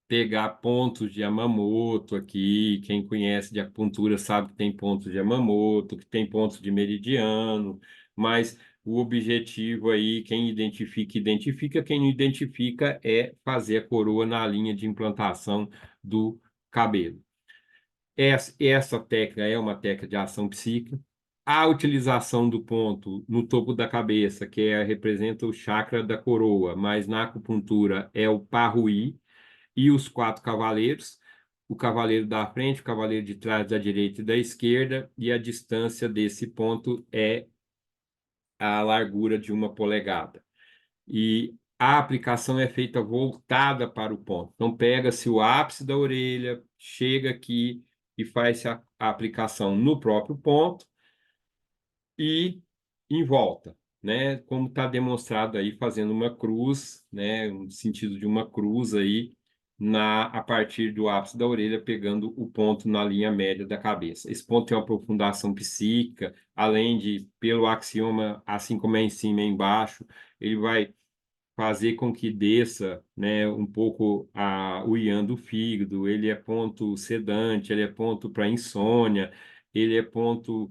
pegar pontos de Yamamoto aqui. Quem conhece de acupuntura sabe que tem pontos de Yamamoto, que tem pontos de meridiano, mas o objetivo aí, quem identifica, identifica, quem não identifica é fazer a coroa na linha de implantação do cabelo. Essa técnica é uma técnica de ação psíquica. A utilização do ponto no topo da cabeça, representa o chakra da coroa, mas na acupuntura é o Parruí e os quatro cavaleiros, o cavaleiro da frente, o cavaleiro de trás, da direita e da esquerda, e a distância desse ponto é a largura de 1 polegada. E a aplicação é feita voltada para o ponto. Então, pega-se o ápice da orelha, chega aqui e faz a aplicação no próprio ponto e em volta, né? Como está demonstrado aí, fazendo uma cruz, né? No sentido de uma cruz aí a partir do ápice da orelha, pegando o ponto na linha média da cabeça. Esse ponto tem uma profundação psíquica, além de, pelo axioma, assim como é em cima e embaixo, ele vai fazer com que desça, né, um pouco o ian do fígado. Ele é ponto sedante, ele é ponto para insônia, ele é ponto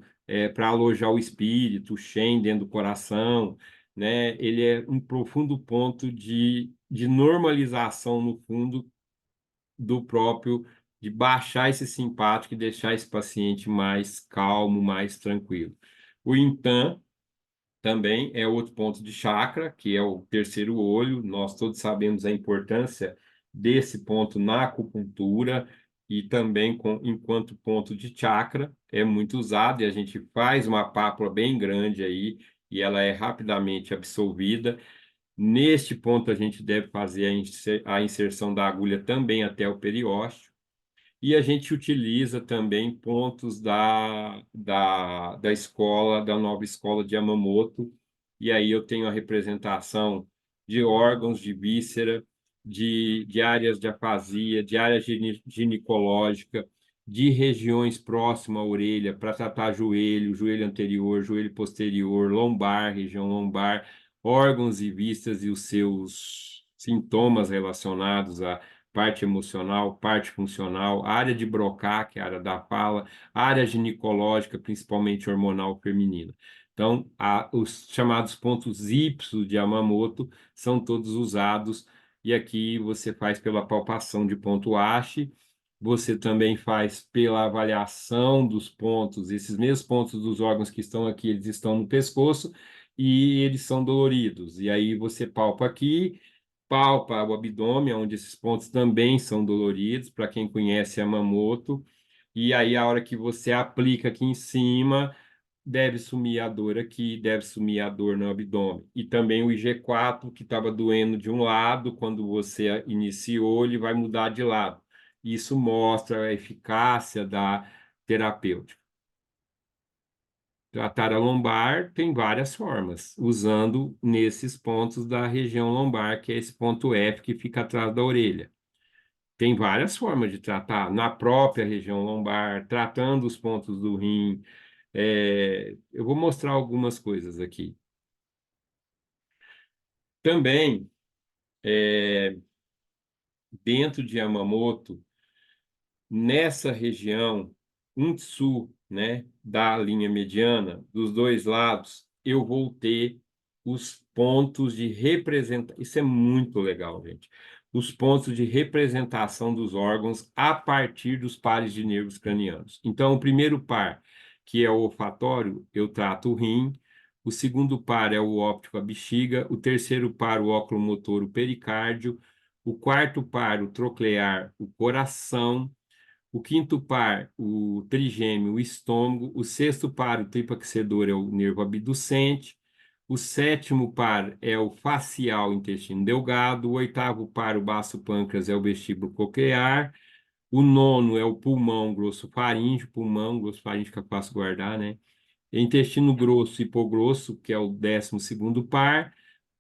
para alojar o espírito, o Shen dentro do coração, né? Ele é um profundo ponto de normalização no fundo do próprio, de baixar esse simpático e deixar esse paciente mais calmo, mais tranquilo. O Intan também é outro ponto de chakra, que é o terceiro olho. Nós todos sabemos a importância desse ponto na acupuntura e também enquanto ponto de chakra é muito usado e a gente faz uma pápula bem grande aí e ela é rapidamente absorvida. Neste ponto a gente deve fazer a inserção da agulha também até o periósteo. E a gente utiliza também pontos da escola, da nova escola de Yamamoto. E aí eu tenho a representação de órgãos de víscera, de áreas de afasia, de área ginecológica, de regiões próximas à orelha, para tratar joelho, joelho anterior, joelho posterior, lombar, região lombar, órgãos e vistas e os seus sintomas relacionados a parte emocional, parte funcional, área de Broca, que é a área da fala, área ginecológica, principalmente hormonal feminina. Então, os chamados pontos Y de Yamamoto são todos usados, e aqui você faz pela palpação de ponto Ashi, você também faz pela avaliação dos pontos, esses mesmos pontos dos órgãos que estão aqui, eles estão no pescoço, e eles são doloridos. E aí você palpa aqui, palpa o abdômen, onde esses pontos também são doloridos, para quem conhece Yamamoto. E aí, a hora que você aplica aqui em cima, deve sumir a dor aqui, deve sumir a dor no abdômen. E também o IG4, que estava doendo de um lado, quando você iniciou, ele vai mudar de lado. Isso mostra a eficácia da terapêutica. Tratar a lombar tem várias formas, usando nesses pontos da região lombar, que é esse ponto F que fica atrás da orelha. Tem várias formas de tratar na própria região lombar, tratando os pontos do rim. Eu vou mostrar algumas coisas aqui. Também, dentro de Yamamoto, nessa região, um sul, né, da linha mediana, dos dois lados, eu vou ter os pontos de representação. Isso é muito legal, gente. Os pontos de representação dos órgãos a partir dos pares de nervos cranianos. Então, o primeiro par, que é o olfatório, eu trato o rim. O segundo par é o óptico, a bexiga. O terceiro par, o oculomotor, o pericárdio. O quarto par, o troclear, o coração. O quinto par, o trigêmeo, o estômago. O sexto par, o tripaxedor, é o nervo abducente. O sétimo par é o facial, intestino delgado. O oitavo par, o baço pâncreas, é o vestíbulo coclear. O nono é o pulmão glossofaríngeo, pulmão glossofaríngeo que é fácil guardar, né? Intestino grosso e hipogrosso, que é o 12º par.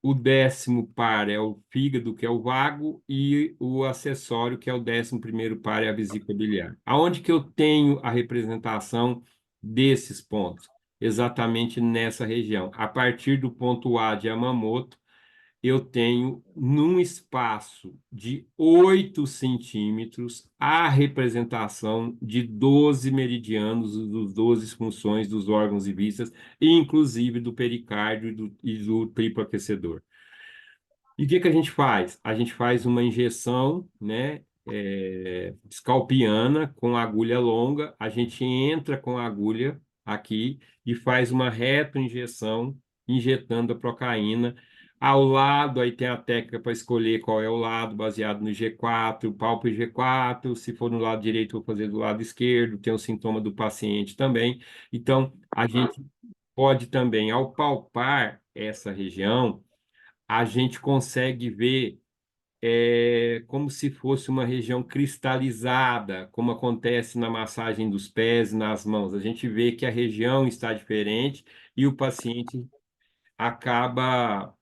O 10º par é o fígado, que é o vago, e o acessório, que é o 11º par, é a vesícula biliar. Aonde que eu tenho a representação desses pontos? Exatamente nessa região. A partir do ponto A de Yamamoto, eu tenho, num espaço de 8 centímetros, a representação de 12 meridianos, dos 12 funções dos órgãos e vistas, inclusive do pericárdio e do triplo aquecedor. E o que que a gente faz? A gente faz uma injeção, né, escalpiana com agulha longa. A gente entra com a agulha aqui e faz uma retroinjeção, injetando a procaína. Ao lado, aí tem a técnica para escolher qual é o lado, baseado no G4, palpo G4. Se for no lado direito, vou fazer do lado esquerdo. Tem o sintoma do paciente também. Então, a gente pode também, ao palpar essa região, a gente consegue ver como se fosse uma região cristalizada, como acontece na massagem dos pés e nas mãos. A gente vê que a região está diferente e o paciente acaba.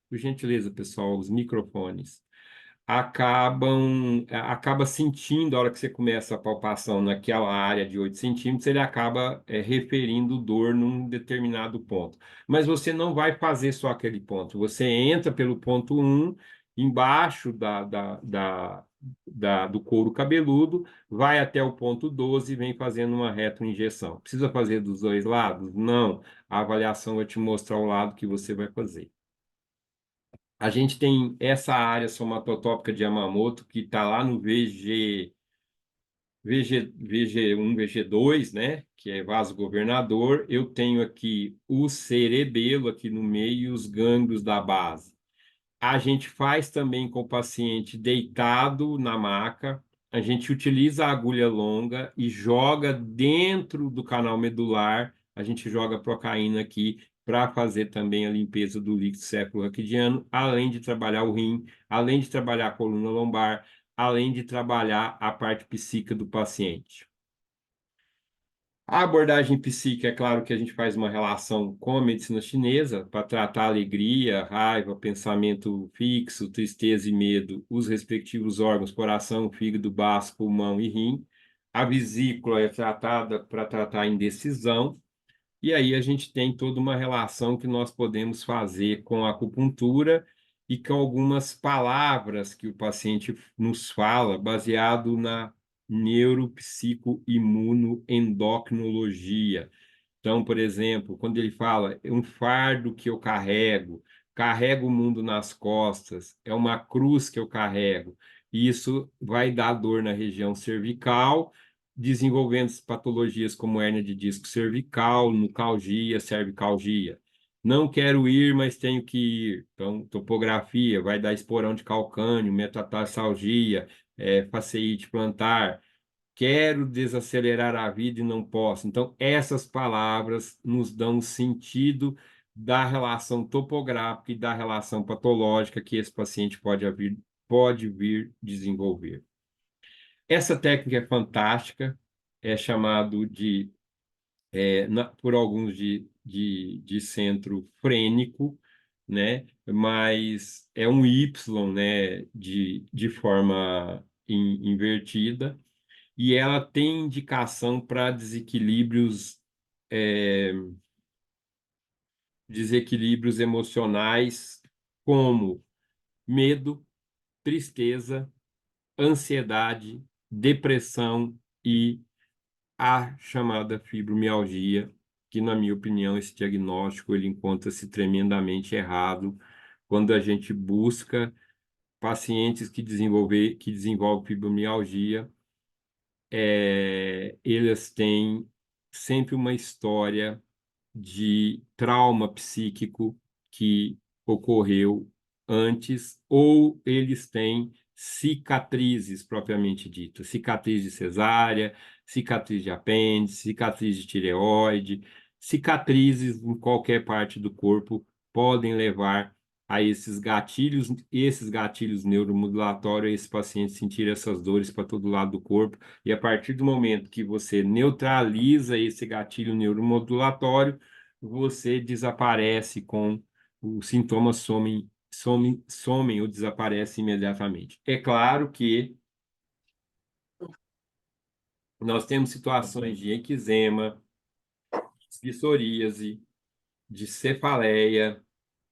Por gentileza, pessoal, os microfones. acaba sentindo, a hora que você começa a palpação naquela área de 8 centímetros, ele acaba referindo dor num determinado ponto. Mas você não vai fazer só aquele ponto. Você entra pelo ponto 1, embaixo do couro cabeludo, vai até o ponto 12 e vem fazendo uma retroinjeção. Precisa fazer dos dois lados? Não. A avaliação vai te mostrar o lado que você vai fazer. A gente tem essa área somatotópica de Yamamoto que está lá no VG1, VG2, né? Que é vaso governador. Eu tenho aqui o cerebelo aqui no meio e os gânglios da base. A gente faz também com o paciente deitado na maca. A gente utiliza a agulha longa e joga dentro do canal medular. A gente joga procaína aqui para fazer também a limpeza do líquido céfalo-raquidiano, além de trabalhar o rim, além de trabalhar a coluna lombar, além de trabalhar a parte psíquica do paciente. A abordagem psíquica, é claro que a gente faz uma relação com a medicina chinesa para tratar alegria, raiva, pensamento fixo, tristeza e medo, os respectivos órgãos, coração, fígado, baço, pulmão e rim. A vesícula é tratada para tratar a indecisão. E aí a gente tem toda uma relação que nós podemos fazer com a acupuntura e com algumas palavras que o paciente nos fala, baseado na neuropsicoimunoendocrinologia. Então, por exemplo, quando ele fala, é um fardo que eu carrego, carrego o mundo nas costas, é uma cruz que eu carrego. Isso vai dar dor na região cervical, desenvolvendo patologias como hérnia de disco cervical, nucalgia, cervicalgia. Não quero ir, mas tenho que ir. Então, topografia, vai dar esporão de calcânio, metatarsalgia, faceite plantar. Quero desacelerar a vida e não posso. Então, essas palavras nos dão o sentido da relação topográfica e da relação patológica que esse paciente pode vir desenvolver. Essa técnica é fantástica, é chamado por alguns de centro frênico, né? Mas é um Y, né? De forma invertida e ela tem indicação para é, desequilíbrios emocionais como medo, tristeza, ansiedade, depressão e a chamada fibromialgia, que, na minha opinião, esse diagnóstico ele encontra-se tremendamente errado quando a gente busca pacientes que desenvolvem fibromialgia eles têm sempre uma história de trauma psíquico que ocorreu antes, ou eles têm cicatrizes propriamente ditas, cicatriz de cesárea, cicatriz de apêndice, cicatriz de tireoide, cicatrizes em qualquer parte do corpo podem levar a esses gatilhos neuromodulatórios, a esse paciente sentir essas dores para todo lado do corpo, e a partir do momento que você neutraliza esse gatilho neuromodulatório, você desaparece com os sintomas somem ou desaparecem imediatamente. É claro que nós temos situações de eczema, de psoríase, de cefaleia,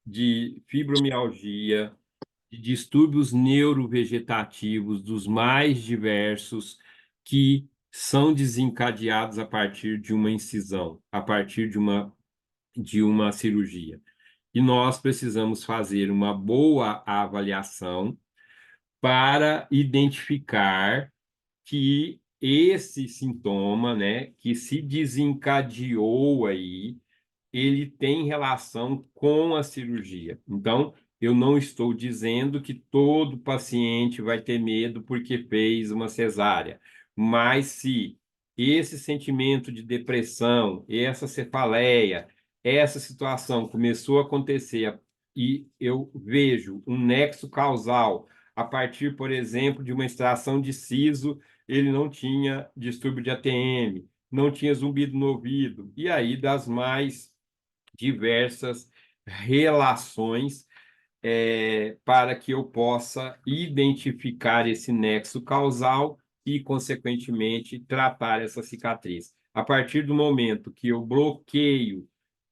de fibromialgia, de distúrbios neurovegetativos dos mais diversos que são desencadeados a partir de uma incisão, a partir de uma cirurgia. E nós precisamos fazer uma boa avaliação para identificar que esse sintoma, né, que se desencadeou aí, ele tem relação com a cirurgia. Então, eu não estou dizendo que todo paciente vai ter medo porque fez uma cesárea, mas se esse sentimento de depressão, essa cefaleia, essa situação começou a acontecer e eu vejo um nexo causal a partir, por exemplo, de uma extração de siso, ele não tinha distúrbio de ATM, não tinha zumbido no ouvido, e aí das mais diversas relações. para que eu possa identificar esse nexo causal e, consequentemente, tratar essa cicatriz. A partir do momento que eu bloqueio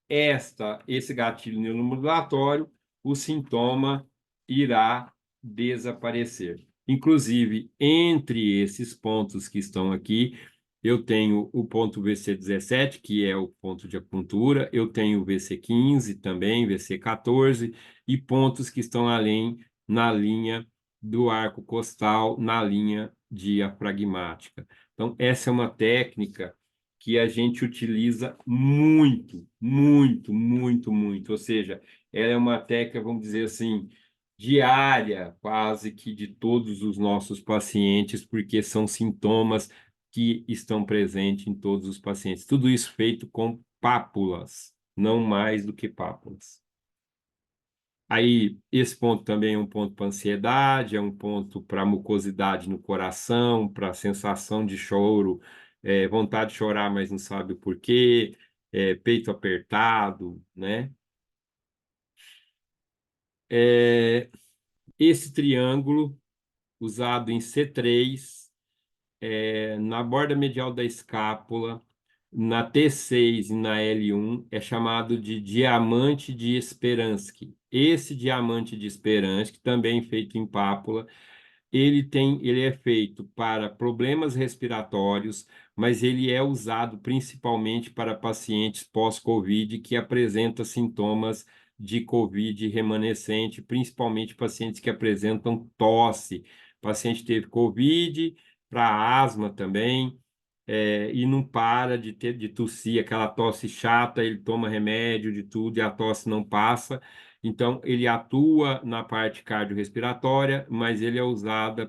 esse gatilho neuromodulatório, o sintoma irá desaparecer. Inclusive, entre esses pontos que estão aqui, eu tenho o ponto VC17, que é o ponto de acupuntura, eu tenho o VC15 também, VC14, e pontos que estão além na linha do arco costal, na linha diafragmática. Então, essa é uma técnica que a gente utiliza muito, muito, muito, muito. Ou seja, ela é uma técnica, vamos dizer assim, diária, quase que de todos os nossos pacientes, porque são sintomas que estão presentes em todos os pacientes. Tudo isso feito com pápulas, não mais do que pápulas. Aí, esse ponto também é um ponto para ansiedade, é um ponto para mucosidade no coração, para sensação de choro, vontade de chorar, mas não sabe o porquê, peito apertado, né? É, esse triângulo, usado em C3, na borda medial da escápula, na T6 e na L1, é chamado de diamante de Speransky. Esse diamante de Speransky, também feito em pápula, ele é feito para problemas respiratórios, mas ele é usado principalmente para pacientes pós-Covid que apresentam sintomas de Covid remanescente, principalmente pacientes que apresentam tosse. O paciente teve Covid, para asma também, e não para de tossir, aquela tosse chata, ele toma remédio de tudo e a tosse não passa. Então, ele atua na parte cardiorrespiratória, mas ele é usado,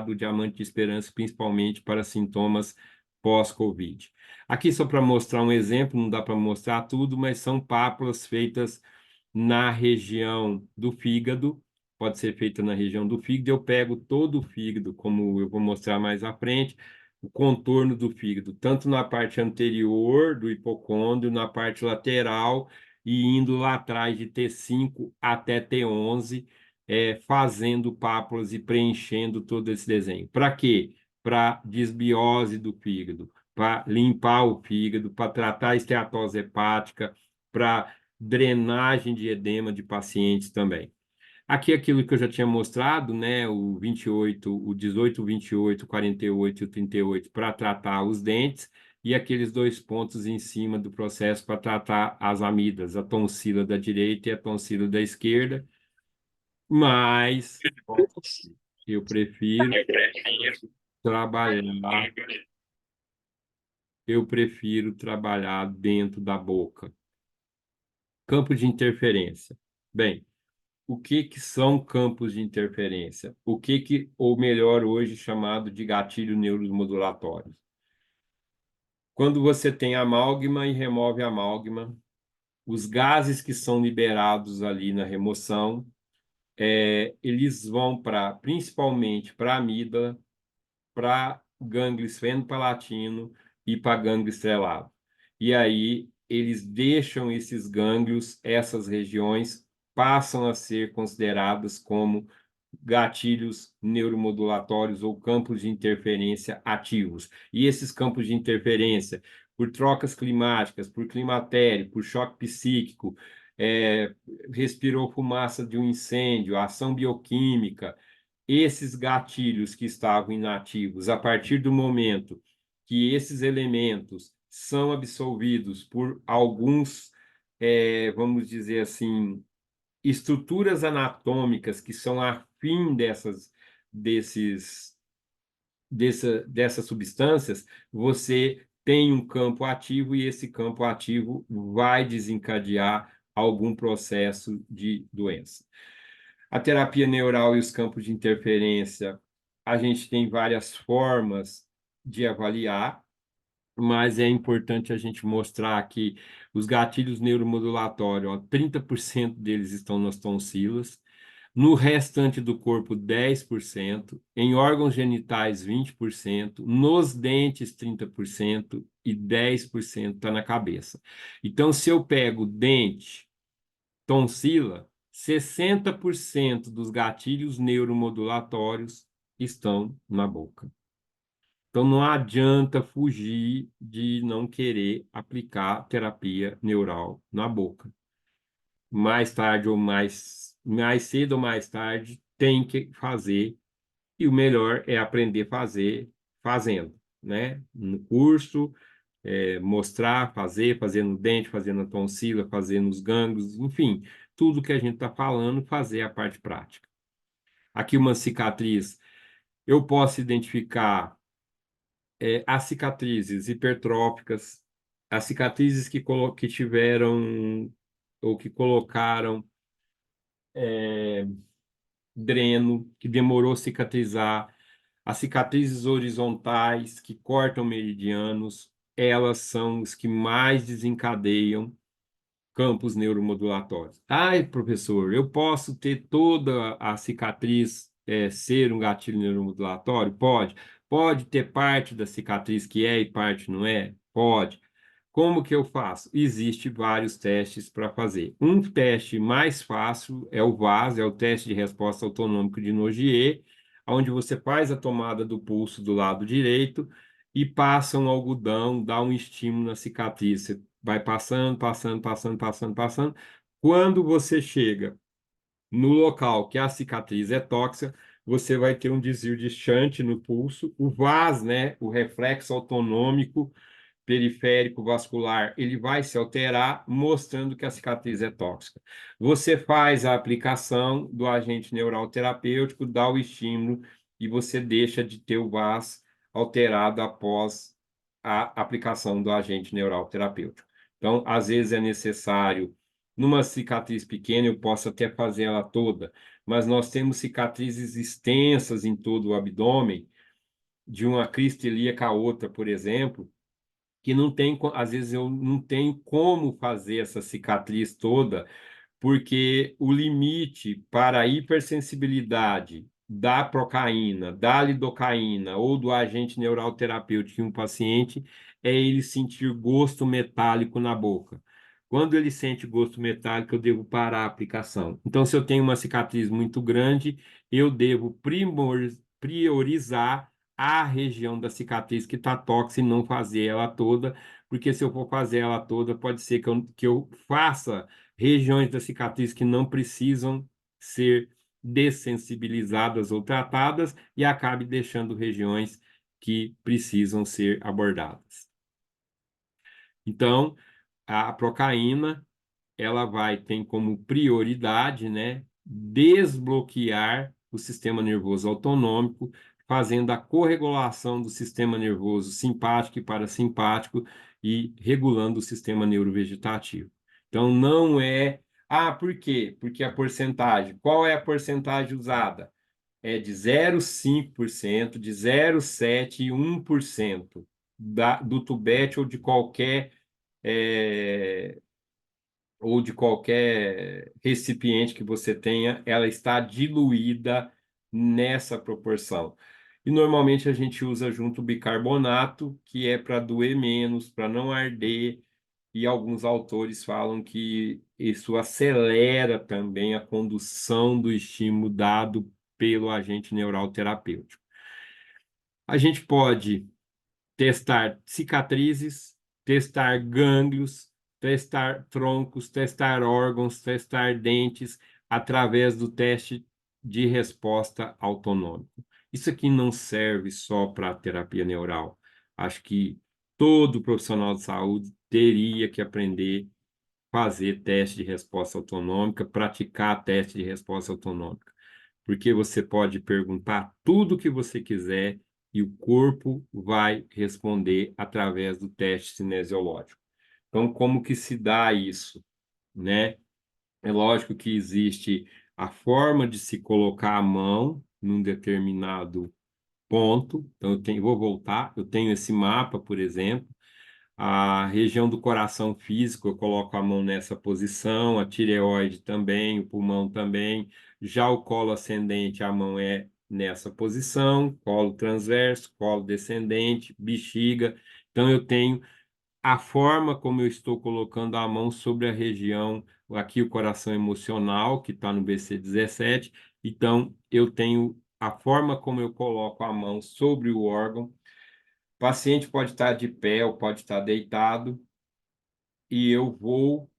o diamante de esperança, principalmente para sintomas pós-Covid. Aqui, só para mostrar um exemplo, não dá para mostrar tudo, mas são pápulas feitas na região do fígado, pode ser feita na região do fígado. Eu pego todo o fígado, como eu vou mostrar mais à frente, o contorno do fígado, tanto na parte anterior do hipocôndrio, na parte lateral e indo lá atrás de T5 até T11, fazendo pápulas e preenchendo todo esse desenho. Para quê? Para desbiose do fígado, para limpar o fígado, para tratar a esteatose hepática, para drenagem de edema de pacientes também. Aqui aquilo que eu já tinha mostrado, né, o 28, o 18, o 28, o 48 e o 38 para tratar os dentes e aqueles dois pontos em cima do processo para tratar as amidas, a tonsila da direita e a tonsila da esquerda, mas eu prefiro trabalhar, eu prefiro trabalhar dentro da boca. Campo de interferência. Bem, o que que são campos de interferência? Ou melhor, hoje chamado de gatilho neuromodulatório. Quando você tem amálgama e remove amálgama, os gases que são liberados ali na remoção, eles vão principalmente para a amígdala, para gânglio esfenopalatino e para gânglio estrelado. E aí eles deixam esses gânglios, essas regiões, passam a ser consideradas como gatilhos neuromodulatórios ou campos de interferência ativos. E esses campos de interferência, por trocas climáticas, por climatério, por choque psíquico, é, respirou fumaça de um incêndio, ação bioquímica, esses gatilhos que estavam inativos, a partir do momento que esses elementos são absorvidos por alguns, vamos dizer assim, estruturas anatômicas que são afim dessas substâncias, você tem um campo ativo e esse campo ativo vai desencadear algum processo de doença. A terapia neural e os campos de interferência, a gente tem várias formas de avaliar, mas é importante a gente mostrar que os gatilhos neuromodulatórios, ó, 30% deles estão nas tonsilas, no restante do corpo, 10%, em órgãos genitais, 20%, nos dentes, 30% e 10% está na cabeça. Então, se eu pego dente, tonsila, 60% dos gatilhos neuromodulatórios estão na boca. Então, não adianta fugir de não querer aplicar terapia neural na boca. Mais tarde ou mais cedo ou mais tarde, tem que fazer. E o melhor é aprender a fazer fazendo, né? No curso, mostrar, fazer no dente, fazer na tonsila, fazer nos gânglios, enfim, tudo que a gente está falando, fazer a parte prática. Aqui uma cicatriz, eu posso identificar as cicatrizes hipertróficas, as cicatrizes que tiveram ou que colocaram dreno, que demorou a cicatrizar, as cicatrizes horizontais que cortam meridianos, elas são os que mais desencadeiam campos neuromodulatórios. Ai, professor, eu posso ter toda a cicatriz ser um gatilho neuromodulatório? Pode. Pode ter parte da cicatriz que é e parte não é? Pode. Como que eu faço? Existem vários testes para fazer. Um teste mais fácil é o VAS, é o teste de resposta autonômico de Nogier, onde você faz a tomada do pulso do lado direito e passa um algodão, dá um estímulo na cicatriz. Você vai passando, passando, passando, passando, passando. Quando você chega no local que a cicatriz é tóxica, você vai ter um desvio de shunt no pulso. O VAS, né, o reflexo autonômico periférico vascular, ele vai se alterar, mostrando que a cicatriz é tóxica. Você faz a aplicação do agente neural terapêutico, dá o estímulo e você deixa de ter o VAS alterado após a aplicação do agente neural terapêutico. Então, às vezes é necessário, numa cicatriz pequena, eu posso até fazer ela toda, mas nós temos cicatrizes extensas em todo o abdômen, de uma crista ilíaca a outra, por exemplo, que não tem, às vezes eu não tenho como fazer essa cicatriz toda, porque o limite para a hipersensibilidade da procaína, da lidocaína ou do agente neural terapêutico em um paciente é ele sentir gosto metálico na boca. Quando ele sente gosto metálico, eu devo parar a aplicação. Então, se eu tenho uma cicatriz muito grande, eu devo priorizar a região da cicatriz que está tóxica e não fazer ela toda, porque se eu for fazer ela toda, pode ser que eu faça regiões da cicatriz que não precisam ser dessensibilizadas ou tratadas e acabe deixando regiões que precisam ser abordadas. Então, a procaína, ela tem como prioridade, né, desbloquear o sistema nervoso autonômico, fazendo a corregulação do sistema nervoso simpático e parasimpático e regulando o sistema neurovegetativo. Então, não é. Ah, por quê? Porque a porcentagem. Qual é a porcentagem usada? É de 0,5%, de 0,7% e 1% do tubete é, ou de qualquer recipiente que você tenha, ela está diluída nessa proporção. E normalmente a gente usa junto o bicarbonato, que é para doer menos, para não arder, e alguns autores falam que isso acelera também a condução do estímulo dado pelo agente neural terapêutico. A gente pode testar cicatrizes, testar gânglios, testar troncos, testar órgãos, testar dentes, através do teste de resposta autonômico. Isso aqui não serve só para terapia neural. Acho que todo profissional de saúde teria que aprender a fazer teste de resposta autonômica, praticar teste de resposta autonômica, porque você pode perguntar tudo o que você quiser e o corpo vai responder através do teste cinesiológico. Então, como que se dá isso, né? É lógico que existe a forma de se colocar a mão num determinado ponto. Então, vou voltar, eu tenho esse mapa, por exemplo, a região do coração físico, eu coloco a mão nessa posição, a tireoide também, o pulmão também. Já o colo ascendente, a mão é nessa posição, colo transverso, colo descendente, bexiga. Então, eu tenho a forma como eu estou colocando a mão sobre a região, aqui o coração emocional, que está no BC17. Então, eu tenho a forma como eu coloco a mão sobre o órgão. O paciente pode estar de pé ou pode estar deitado, e eu vou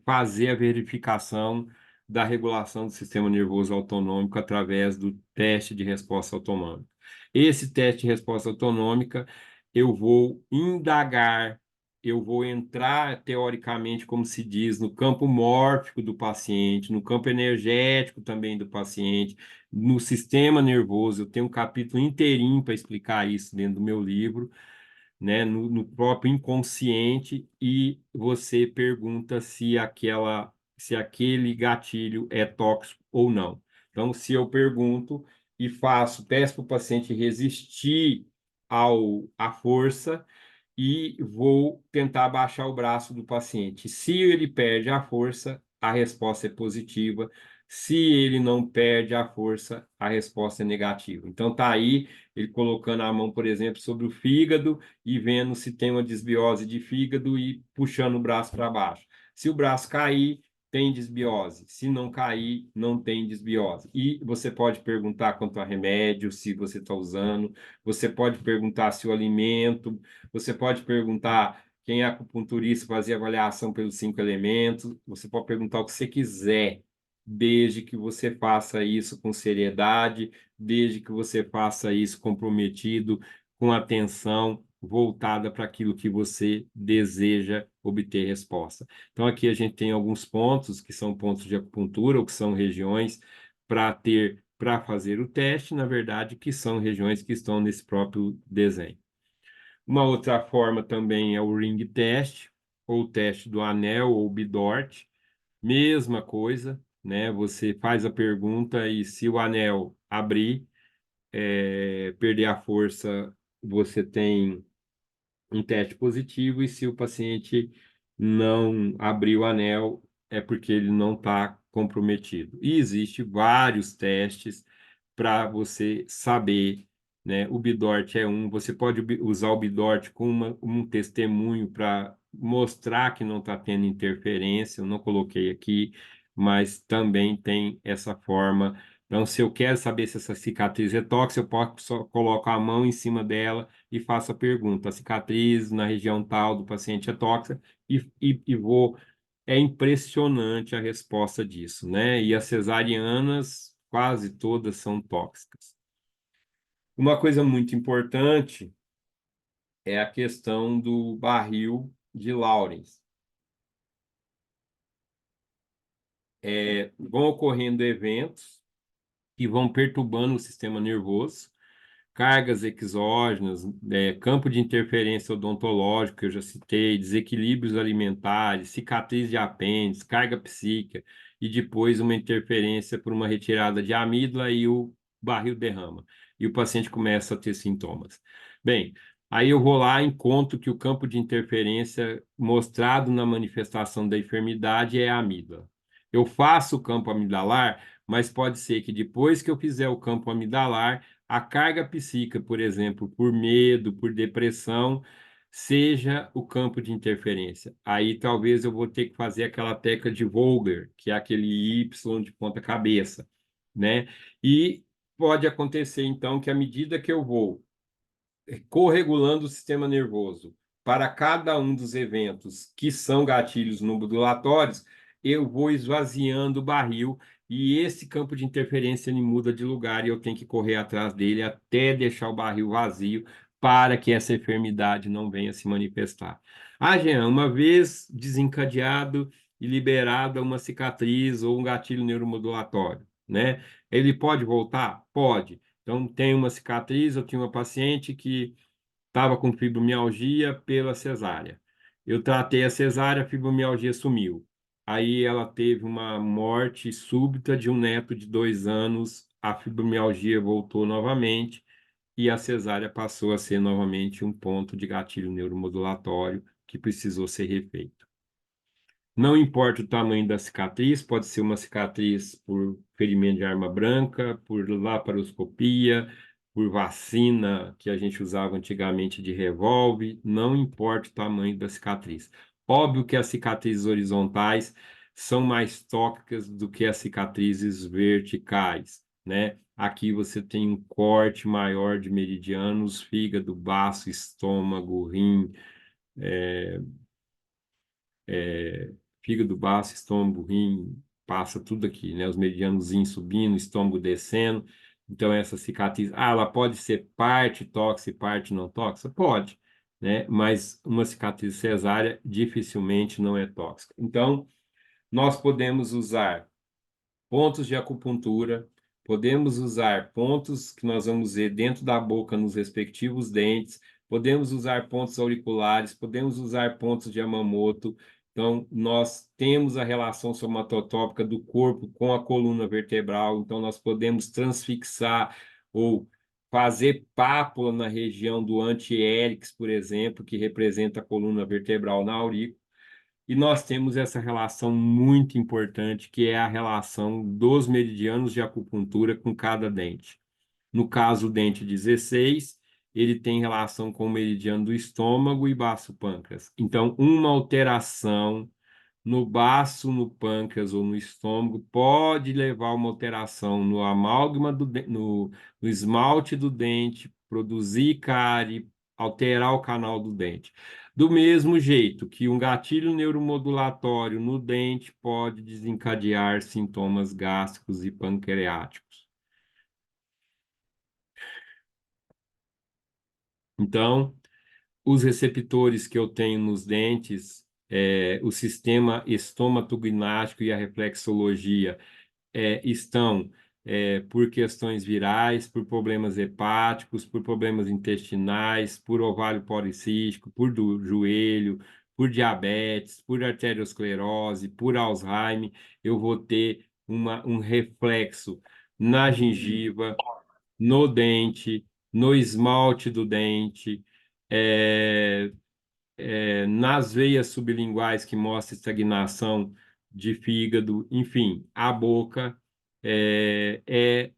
fazer a verificação da regulação do sistema nervoso autonômico através do teste de resposta autonômica. Esse teste de resposta autonômica, eu vou indagar, eu vou entrar, teoricamente, como se diz, no campo mórfico do paciente, no campo energético também do paciente, no sistema nervoso. Eu tenho um capítulo inteirinho para explicar isso dentro do meu livro, né, no próprio inconsciente, e você pergunta se aquele gatilho é tóxico ou não. Então, se eu pergunto e peço para o paciente resistir à força, e vou tentar baixar o braço do paciente. Se ele perde a força, a resposta é positiva. Se ele não perde a força, a resposta é negativa. Então, tá aí ele colocando a mão, por exemplo, sobre o fígado e vendo se tem uma desbiose de fígado e puxando o braço para baixo. Se o braço cair, tem desbiose. Se não cair, não tem desbiose. E você pode perguntar quanto a remédio, se você está usando. Você pode perguntar se o alimento. Você pode perguntar quem é acupunturista, fazer avaliação pelos 5 elementos. Você pode perguntar o que você quiser, desde que você faça isso com seriedade, desde que você faça isso comprometido, com atenção voltada para aquilo que você deseja obter resposta. Então, aqui a gente tem alguns pontos que são pontos de acupuntura, ou que são regiões para fazer o teste, na verdade, que são regiões que estão nesse próprio desenho. Uma outra forma também é o ring test, ou o teste do anel, ou Bidort. Mesma coisa, né? Você faz a pergunta e se o anel abrir, perder a força, você tem um teste positivo, e se o paciente não abrir o anel, é porque ele não está comprometido. E existe vários testes para você saber, né? O Bidort é um, você pode usar o Bidort como um testemunho para mostrar que não está tendo interferência. Eu não coloquei aqui, mas também tem essa forma. Então, se eu quero saber se essa cicatriz é tóxica, eu posso só coloco a mão em cima dela e faço a pergunta: a cicatriz na região tal do paciente é tóxica? E vou. É impressionante a resposta disso, né? E as cesarianas, quase todas são tóxicas. Uma coisa muito importante é a questão do barril de Lawrence. Vão ocorrendo eventos que vão perturbando o sistema nervoso, cargas exógenas, campo de interferência odontológica, que eu já citei, desequilíbrios alimentares, cicatriz de apêndice, carga psíquica, e depois uma interferência por uma retirada de amígdala e o barril derrama. E o paciente começa a ter sintomas. Bem, aí eu vou lá e encontro que o campo de interferência mostrado na manifestação da enfermidade é a amígdala. Eu faço o campo amidalar, mas pode ser que depois que eu fizer o campo amidalar, a carga psíquica, por exemplo, por medo, por depressão, seja o campo de interferência. Aí talvez eu vou ter que fazer aquela tecla de Vogler, que é aquele Y de ponta cabeça, né? E pode acontecer então que à medida que eu vou corregulando o sistema nervoso para cada um dos eventos que são gatilhos modulatórios, eu vou esvaziando o barril, e esse campo de interferência ele muda de lugar, e eu tenho que correr atrás dele até deixar o barril vazio para que essa enfermidade não venha se manifestar. Ah, Jean, uma vez desencadeado e liberada uma cicatriz ou um gatilho neuromodulatório, né? Ele pode voltar? Pode. Então, tem uma cicatriz, eu tinha uma paciente que estava com fibromialgia pela cesárea. Eu tratei a cesárea, a fibromialgia sumiu. Aí ela teve uma morte súbita de um neto de 2 anos, a fibromialgia voltou novamente e a cesárea passou a ser novamente um ponto de gatilho neuromodulatório que precisou ser refeito. Não importa o tamanho da cicatriz, pode ser uma cicatriz por ferimento de arma branca, por laparoscopia, por vacina que a gente usava antigamente de revólver, não importa o tamanho da cicatriz. Óbvio que as cicatrizes horizontais são mais tóxicas do que as cicatrizes verticais, né? Aqui você tem um corte maior de meridianos, fígado, baço, estômago, rim, é, fígado, baço, estômago, rim, passa tudo aqui, né? Os meridianos subindo, estômago descendo. Então, essa cicatriz, ela pode ser parte tóxica e parte não tóxica? Pode, né? Mas uma cicatriz cesárea dificilmente não é tóxica. Então, nós podemos usar pontos de acupuntura, podemos usar pontos que nós vamos ver dentro da boca nos respectivos dentes, podemos usar pontos auriculares, podemos usar pontos de Yamamoto. Então, nós temos a relação somatotópica do corpo com a coluna vertebral, então nós podemos transfixar ou fazer pápula na região do anti-hélix, por exemplo, que representa a coluna vertebral na aurícula. E nós temos essa relação muito importante, que é a relação dos meridianos de acupuntura com cada dente. No caso, o dente 16, ele tem relação com o meridiano do estômago e baço pâncreas. Então, uma alteração no baço, no pâncreas ou no estômago pode levar a uma alteração no amálgama no esmalte do dente, produzir cárie, alterar o canal do dente. Do mesmo jeito que um gatilho neuromodulatório no dente pode desencadear sintomas gástricos e pancreáticos. Então, os receptores que eu tenho nos dentes, o sistema estomatognático e a reflexologia estão por questões virais, por problemas hepáticos, por problemas intestinais, por ovário policístico, por do joelho, por diabetes, por arteriosclerose, por Alzheimer, eu vou ter um reflexo na gengiva, no dente, no esmalte do dente, é, nas veias sublinguais que mostra estagnação de fígado, enfim, a boca é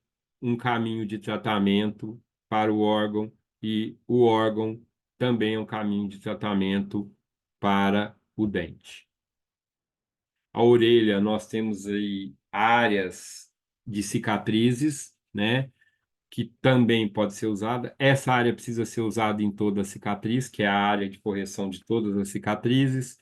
um caminho de tratamento para o órgão e o órgão também é um caminho de tratamento para o dente. A orelha, nós temos aí áreas de cicatrizes, né? Que também pode ser usada. Essa área precisa ser usada em toda a cicatriz, que é a área de correção de todas as cicatrizes.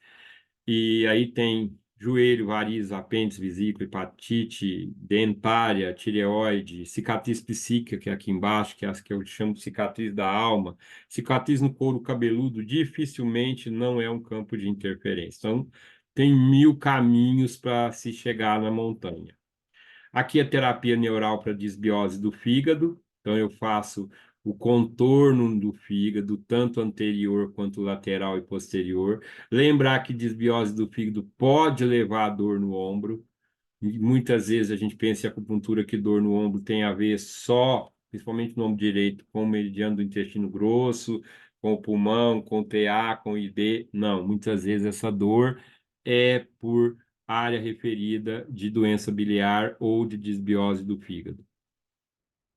E aí tem joelho, variz, apêndice, vesícula, hepatite, dentária, tireoide, cicatriz psíquica, que é aqui embaixo, que é as que eu chamo de cicatriz da alma. Cicatriz no couro cabeludo dificilmente não é um campo de interferência. Então, tem 1000 caminhos para se chegar na montanha. Aqui é terapia neural para desbiose do fígado. Então, eu faço o contorno do fígado, tanto anterior quanto lateral e posterior. Lembrar que desbiose do fígado pode levar a dor no ombro. E muitas vezes a gente pensa em acupuntura que dor no ombro tem a ver só, principalmente no ombro direito, com o meridiano do intestino grosso, com o pulmão, com o TA, com o ID. Não, muitas vezes essa dor é por área referida de doença biliar ou de desbiose do fígado.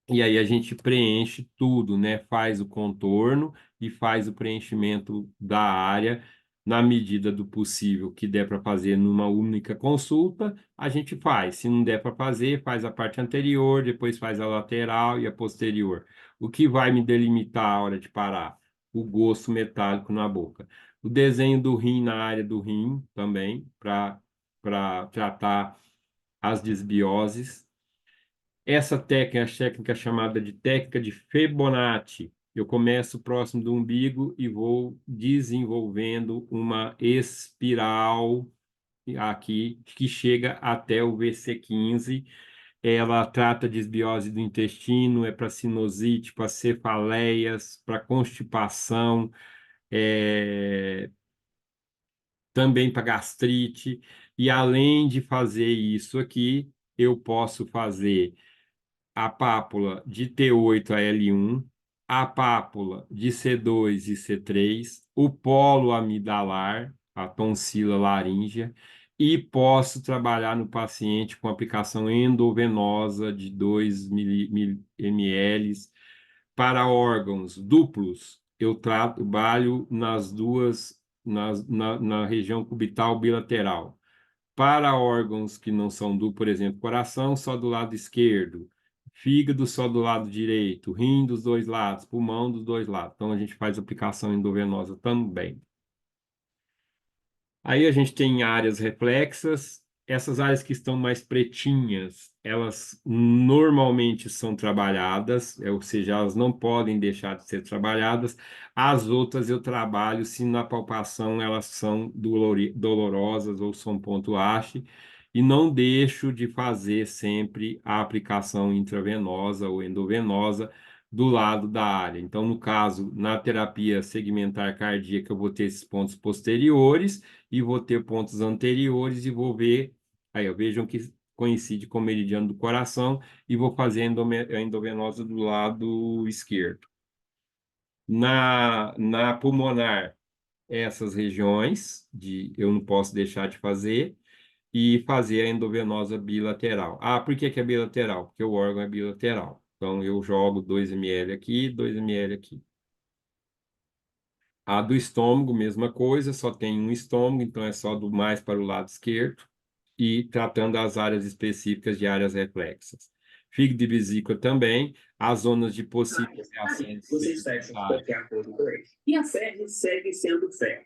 E aí a gente preenche tudo, né? Faz o contorno e faz o preenchimento da área na medida do possível que der para fazer numa única consulta, a gente faz. Se não der para fazer, faz a parte anterior, depois faz a lateral e a posterior. O que vai me delimitar a hora de parar? O gosto metálico na boca. O desenho do rim na área do rim também, para tratar as desbioses. Essa técnica, a técnica chamada de técnica de Fibonacci, eu começo próximo do umbigo e vou desenvolvendo uma espiral aqui que chega até o VC15. Ela trata de desbiose do intestino, é para sinusite, para cefaleias, para constipação, é, também para gastrite. E além de fazer isso aqui, eu posso fazer a pápula de T8 a L1, a pápula de C2 e C3, o polo amidalar, a tonsila laríngea, e posso trabalhar no paciente com aplicação endovenosa de 2 ml Para órgãos duplos, eu trabalho na região cubital bilateral. Para órgãos que não são duplos, por exemplo, coração só do lado esquerdo, fígado só do lado direito, rim dos dois lados, pulmão dos dois lados. Então a gente faz aplicação endovenosa também. Aí a gente tem áreas reflexas. Essas áreas que estão mais pretinhas, elas normalmente são trabalhadas, ou seja, elas não podem deixar de ser trabalhadas. As outras eu trabalho se na palpação elas são dolorosas ou são ponto haste, e não deixo de fazer sempre a aplicação intravenosa ou endovenosa do lado da área. Então, no caso, na terapia segmentar cardíaca, eu vou ter esses pontos posteriores e vou ter pontos anteriores e vou ver, aí, ó, vejam que coincide com o meridiano do coração e vou fazer a endovenosa do lado esquerdo. Na pulmonar, essas regiões eu não posso deixar de fazer e fazer a endovenosa bilateral. Ah, por que que é bilateral? Porque o órgão é bilateral. Então, eu jogo 2 ml aqui, 2 ml aqui. A do estômago, mesma coisa, só tem um estômago, então é só do mais para o lado esquerdo, e tratando as áreas específicas de áreas reflexas. Fígado e vesícula também, as zonas de possíveis reações Vocês fecham secundárias. qualquer acordo com ele. E a ferro segue sendo ferro.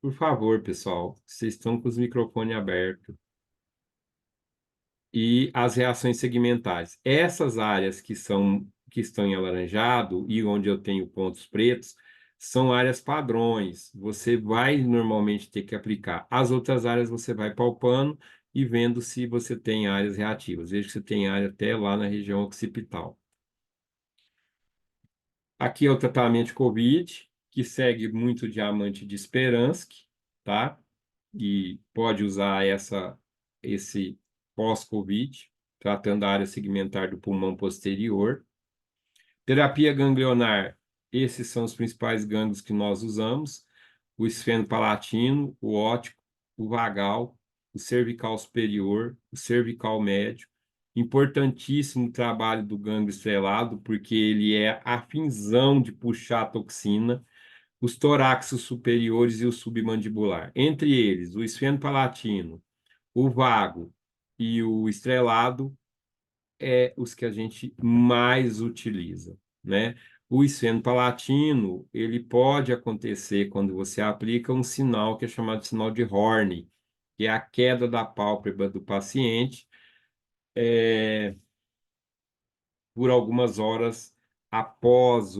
Por favor, pessoal, vocês estão com os microfones abertos. E as reações segmentares. Essas áreas que estão em alaranjado e onde eu tenho pontos pretos são áreas padrões. Você vai normalmente ter que aplicar. As outras áreas você vai palpando e vendo se você tem áreas reativas. Veja que você tem área até lá na região occipital. Aqui é o tratamento de COVID, que segue muito o diamante de Speranski, tá? E pode usar esse pós-COVID, tratando a área segmentar do pulmão posterior. Terapia ganglionar, esses são os principais gânglios que nós usamos: o esfenopalatino, o óptico, o vagal, o cervical superior, o cervical médio. Importantíssimo o trabalho do gânglio estrelado, porque ele é a finzão de puxar a toxina, os torácicos superiores e o submandibular. Entre eles, o esfenopalatino, o vago e o estrelado é os que a gente mais utiliza, né? O esfenopalatino, ele pode acontecer quando você aplica um sinal que é chamado de sinal de Horne, que é a queda da pálpebra do paciente, por algumas horas após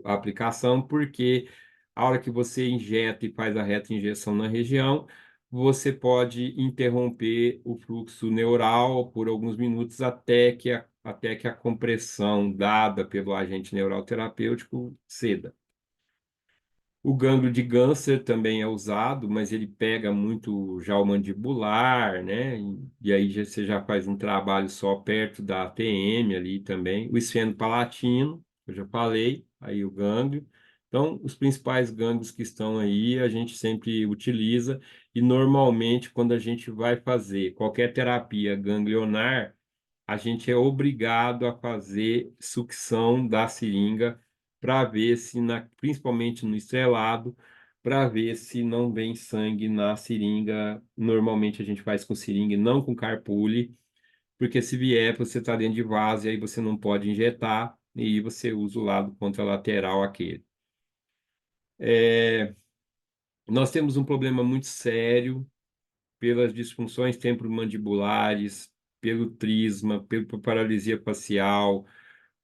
a aplicação, porque a hora que você injeta e faz a reta injeção na região, você pode interromper o fluxo neural por alguns minutos até que a compressão dada pelo agente neural terapêutico ceda. O gânglio de Ganser também é usado, mas ele pega muito já o mandibular, né? E aí você já faz um trabalho só perto da ATM ali também. O esfenopalatino, eu já falei, aí o gânglio. Então, os principais gânglios que estão aí, a gente sempre utiliza, e normalmente, quando a gente vai fazer qualquer terapia ganglionar, a gente é obrigado a fazer sucção da seringa para ver se, principalmente no estrelado, para ver se não vem sangue na seringa. Normalmente a gente faz com seringa e não com carpule, porque se vier, você está dentro de vaso e aí você não pode injetar, e aí você usa o lado contralateral aquele. Nós temos um problema muito sério pelas disfunções temporomandibulares, pelo trisma, pela paralisia facial,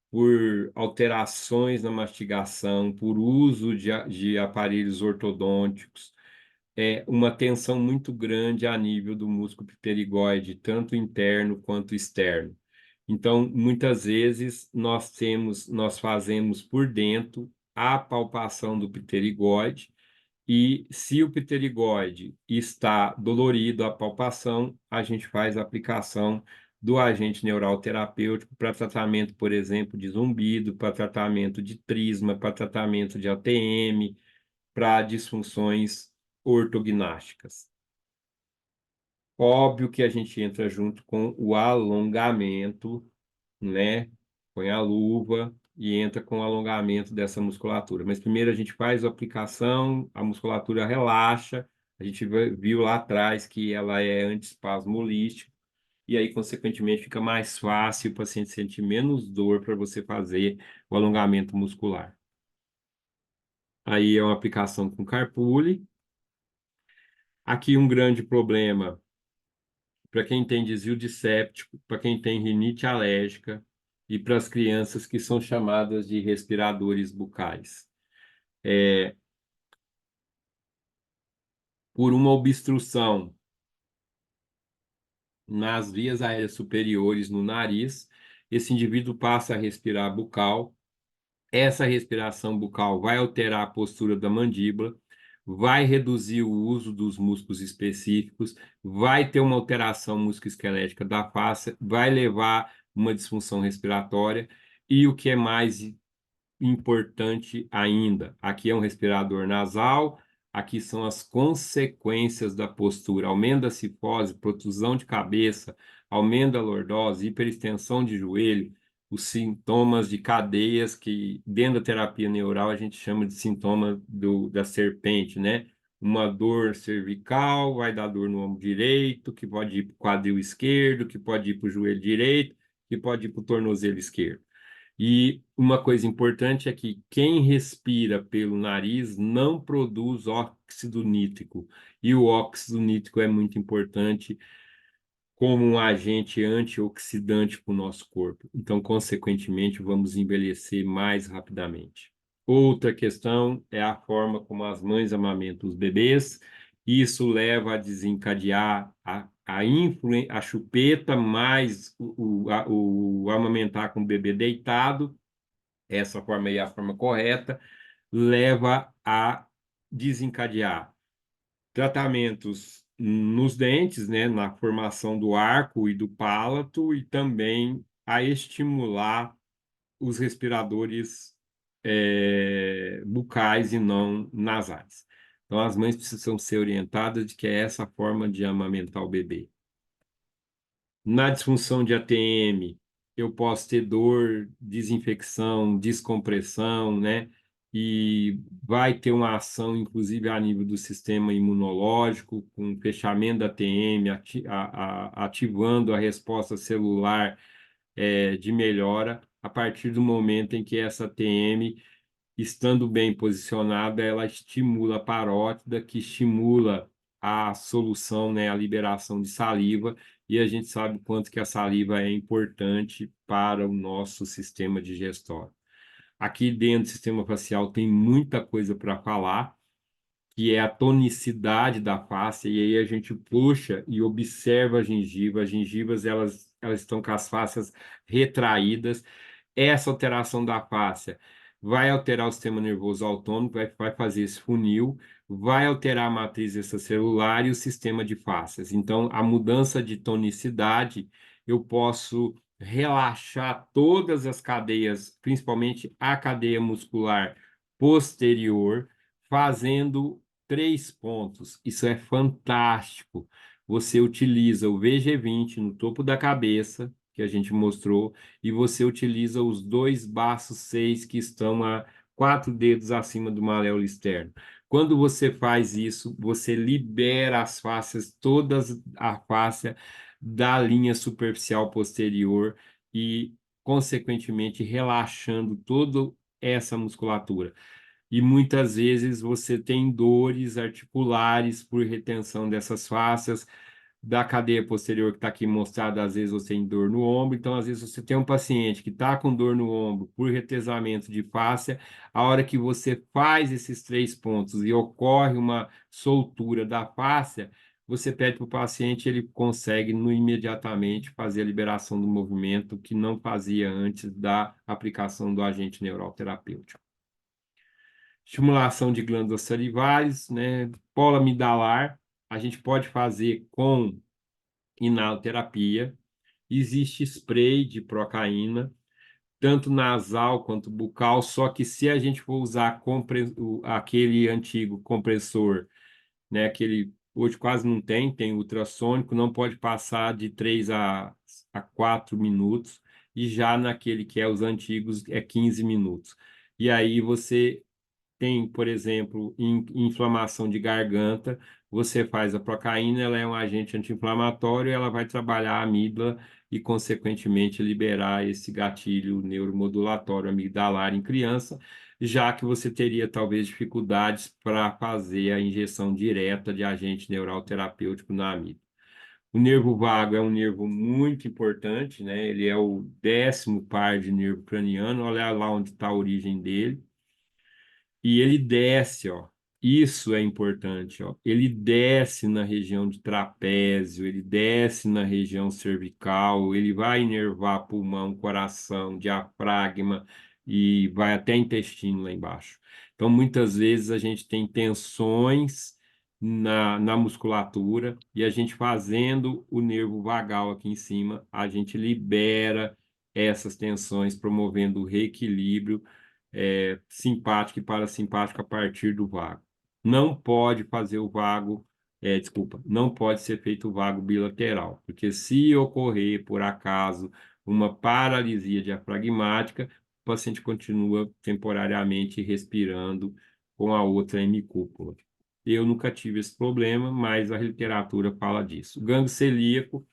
por alterações na mastigação, por uso de aparelhos ortodônticos, uma tensão muito grande a nível do músculo pterigoide, tanto interno quanto externo. Então, muitas vezes nós fazemos por dentro a palpação do pterigoide, e se o pterigóide está dolorido a palpação, a gente faz a aplicação do agente neural terapêutico para tratamento, por exemplo, de zumbido, para tratamento de trisma, para tratamento de ATM, para disfunções ortognásticas. Óbvio que a gente entra junto com o alongamento, né? Põe a luva, e entra com o alongamento dessa musculatura. Mas primeiro a gente faz a aplicação, a musculatura relaxa, a gente viu lá atrás que ela é antiespasmolítica, e aí, consequentemente, fica mais fácil, o paciente sente menos dor para você fazer o alongamento muscular. Aí é uma aplicação com carpule. Aqui um grande problema para quem tem desvio de séptico, para quem tem rinite alérgica e para as crianças que são chamadas de respiradores bucais. Por uma obstrução nas vias aéreas superiores no nariz, esse indivíduo passa a respirar bucal. Essa respiração bucal vai alterar a postura da mandíbula, vai reduzir o uso dos músculos específicos, vai ter uma alteração musculoesquelética da face, vai levar uma disfunção respiratória e o que é mais importante ainda, aqui é um respirador nasal, aqui são as consequências da postura, aumento da cifose, protusão de cabeça, aumento da lordose, hiperextensão de joelho, os sintomas de cadeias que dentro da terapia neural a gente chama de sintoma da serpente, né? Uma dor cervical, vai dar dor no ombro direito, que pode ir para o quadril esquerdo, que pode ir para o joelho direito, que pode ir para o tornozelo esquerdo. E uma coisa importante é que quem respira pelo nariz não produz óxido nítrico. E o óxido nítrico é muito importante como um agente antioxidante para o nosso corpo. Então, consequentemente, vamos envelhecer mais rapidamente. Outra questão é a forma como as mães amamentam os bebês. Isso leva a desencadear a chupeta mais o amamentar com o bebê deitado. Essa forma aí é a forma correta, leva a desencadear tratamentos nos dentes, né, na formação do arco e do palato, e também a estimular os respiradores bucais e não nasais. Então, as mães precisam ser orientadas de que é essa a forma de amamentar o bebê. Na disfunção de ATM, eu posso ter dor, desinfecção, descompressão, né? E vai ter uma ação, inclusive, a nível do sistema imunológico, com fechamento da ATM, ativando a resposta celular, de melhora, a partir do momento em que essa ATM, estando bem posicionada, ela estimula a parótida, que estimula a solução, né, a liberação de saliva, e a gente sabe o quanto que a saliva é importante para o nosso sistema digestório. Aqui dentro do sistema facial tem muita coisa para falar, que é a tonicidade da face, e aí a gente puxa e observa a gengiva. As gengivas, elas estão com as faces retraídas. Essa alteração da face vai alterar o sistema nervoso autônomo, vai fazer esse funil, vai alterar a matriz extracelular e o sistema de faces. Então, a mudança de tonicidade, eu posso relaxar todas as cadeias, principalmente a cadeia muscular posterior, fazendo 3 pontos. Isso é fantástico. Você utiliza o VG20 no topo da cabeça, que a gente mostrou, e você utiliza os dois baços 6 que estão a 4 dedos acima do maléolo externo. Quando você faz isso, você libera as faces, todas a face da linha superficial posterior e, consequentemente, relaxando toda essa musculatura. E muitas vezes você tem dores articulares por retenção dessas fáscias, da cadeia posterior que está aqui mostrada, às vezes você tem dor no ombro, então às vezes você tem um paciente que está com dor no ombro por retesamento de fáscia, a hora que você faz esses 3 pontos e ocorre uma soltura da fáscia, você pede para o paciente, ele consegue imediatamente fazer a liberação do movimento que não fazia antes da aplicação do agente neuroterapêutico. Estimulação de glândulas salivares, né? Polo amidalar, a gente pode fazer com inaloterapia. Existe spray de procaína, tanto nasal quanto bucal, só que se a gente for usar aquele antigo compressor, né, aquele hoje quase não tem ultrassônico, não pode passar de 3 a 4 minutos. e já naquele que é os antigos é 15 minutos. E aí você tem, por exemplo, inflamação de garganta, você faz a procaína, ela é um agente anti-inflamatório, ela vai trabalhar a amígdala e, consequentemente, liberar esse gatilho neuromodulatório amigdalar em criança, já que você teria talvez dificuldades para fazer a injeção direta de agente neural terapêutico na amígdala. O nervo vago é um nervo muito importante, né? Ele é o 10º par de nervo craniano, olha lá onde está a origem dele. E ele desce, ó. Isso é importante, ó. Ele desce na região de trapézio, ele desce na região cervical, ele vai inervar pulmão, coração, diafragma e vai até intestino lá embaixo. Então, muitas vezes a gente tem tensões na musculatura e a gente fazendo o nervo vagal aqui em cima, a gente libera essas tensões, promovendo o reequilíbrio simpático e parasimpático a partir do vago. Não pode fazer o vago, desculpa, não pode ser feito o vago bilateral, porque se ocorrer, por acaso, uma paralisia diafragmática, o paciente continua temporariamente respirando com a outra hemicúpula. Eu nunca tive esse problema, mas a literatura fala disso. O gânglio celíaco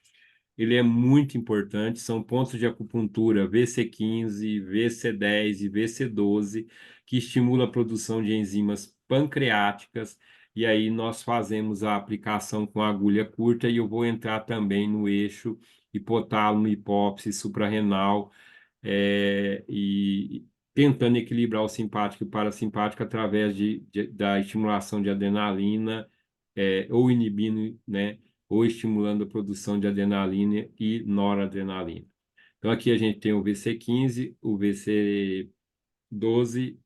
ele é muito importante, são pontos de acupuntura VC15, VC10 e VC12 que estimulam a produção de enzimas pancreáticas, e aí nós fazemos a aplicação com agulha curta e eu vou entrar também no eixo hipotálamo, hipófise, suprarrenal, e tentando equilibrar o simpático e o parasimpático através da estimulação de adrenalina, ou inibindo, né, ou estimulando a produção de adrenalina e noradrenalina. Então, aqui a gente tem o VC15, o VC12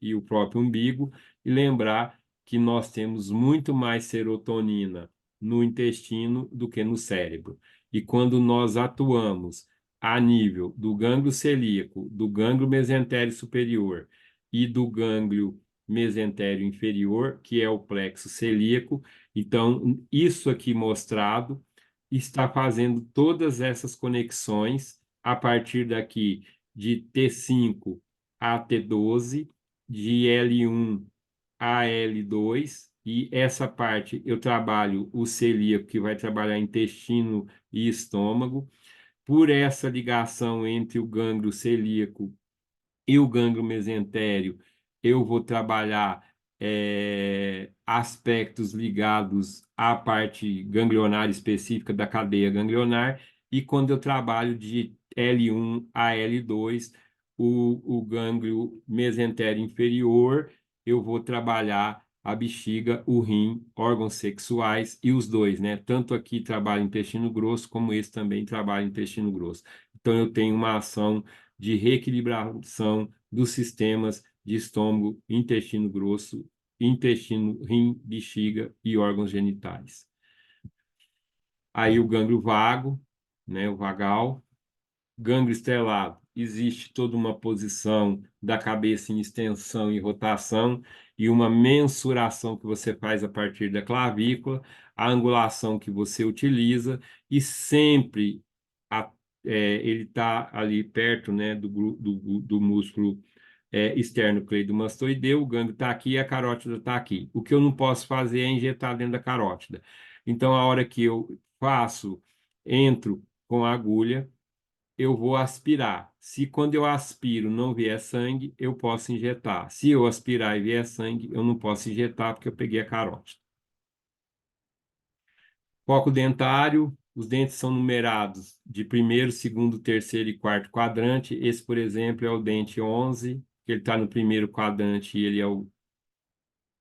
e o próprio umbigo, e lembrar que nós temos muito mais serotonina no intestino do que no cérebro. E quando nós atuamos a nível do gânglio celíaco, do gânglio mesentério superior e do gânglio mesentério inferior, que é o plexo celíaco, então isso aqui mostrado está fazendo todas essas conexões a partir daqui de T5 a T12, de L1 a L2, e essa parte eu trabalho o celíaco, que vai trabalhar intestino e estômago, por essa ligação entre o gânglio celíaco e o gânglio mesentério, eu vou trabalhar aspectos ligados à parte ganglionar específica da cadeia ganglionar, e quando eu trabalho de L1 a L2, o gânglio mesentério inferior, eu vou trabalhar a bexiga, o rim, órgãos sexuais e os dois, né? Tanto aqui trabalha intestino grosso, como esse também trabalha intestino grosso. Então, eu tenho uma ação de reequilibração dos sistemas de estômago, intestino grosso, intestino, rim, bexiga e órgãos genitais. Aí o gânglio vago, né, o vagal. Gânglio estrelado, existe toda uma posição da cabeça em extensão e rotação e uma mensuração que você faz a partir da clavícula, a angulação que você utiliza e sempre ele está ali perto, né, do músculo esternocleidomastoideu, o gânglio está aqui e a carótida está aqui. O que eu não posso fazer é injetar dentro da carótida. Então, a hora que eu entro com a agulha, eu vou aspirar. Se quando eu aspiro não vier sangue, eu posso injetar. Se eu aspirar e vier sangue, eu não posso injetar porque eu peguei a carótida. Foco dentário, os dentes são numerados de primeiro, segundo, terceiro e quarto quadrante. Esse, por exemplo, é o dente 11, que ele está no primeiro quadrante e ele é o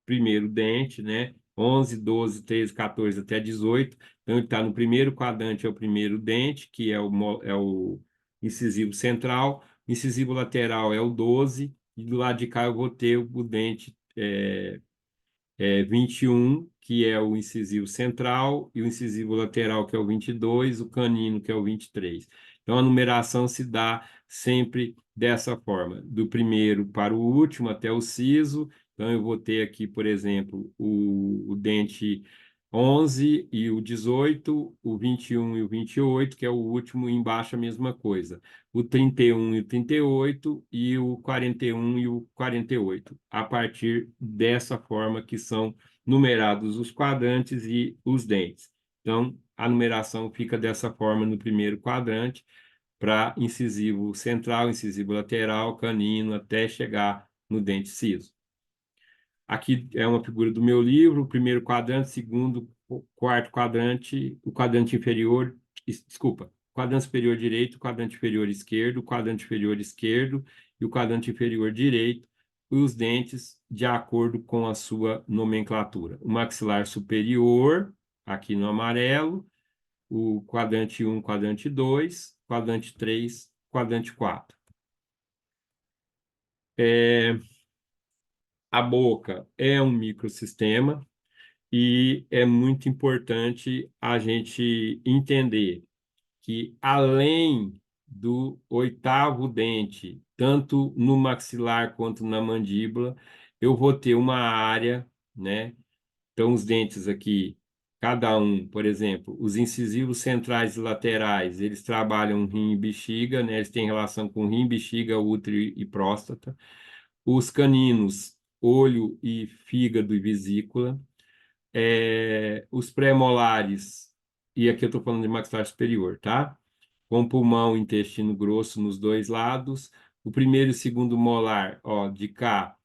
primeiro dente, né? 11, 12, 13, 14 até 18. Então, ele está no primeiro quadrante, é o primeiro dente, que é o incisivo central. O incisivo lateral é o 12. E do lado de cá eu vou ter o dente 21, que é o incisivo central, e o incisivo lateral, que é o 22, o canino, que é o 23. Então, a numeração se dá sempre dessa forma, do primeiro para o último até o siso. Então, eu vou ter aqui, por exemplo, o dente 11 e o 18, o 21 e o 28, que é o último, e embaixo a mesma coisa. O 31 e o 38 e o 41 e o 48, a partir dessa forma que são numerados os quadrantes e os dentes. Então, a numeração fica dessa forma no primeiro quadrante, para incisivo central, incisivo lateral, canino, até chegar no dente ciso. Aqui é uma figura do meu livro, o primeiro quadrante, segundo, o quarto quadrante, o quadrante inferior, desculpa, quadrante superior direito, o quadrante inferior esquerdo, o quadrante inferior esquerdo e o quadrante inferior direito, e os dentes de acordo com a sua nomenclatura. O maxilar superior, aqui no amarelo, o quadrante 1, quadrante 2, quadrante 3, quadrante 4. A boca é um microsistema e é muito importante a gente entender que, além do oitavo dente, tanto no maxilar quanto na mandíbula, eu vou ter uma área, né? Então, os dentes aqui, cada um, por exemplo, os incisivos centrais e laterais, eles trabalham rim e bexiga, né? Eles têm relação com rim, bexiga, útero e próstata. Os caninos, olho e fígado e vesícula. Os pré-molares, e aqui eu estou falando de maxilar superior, tá? Com pulmão e intestino grosso nos dois lados. O primeiro e segundo molar, ó, de cá,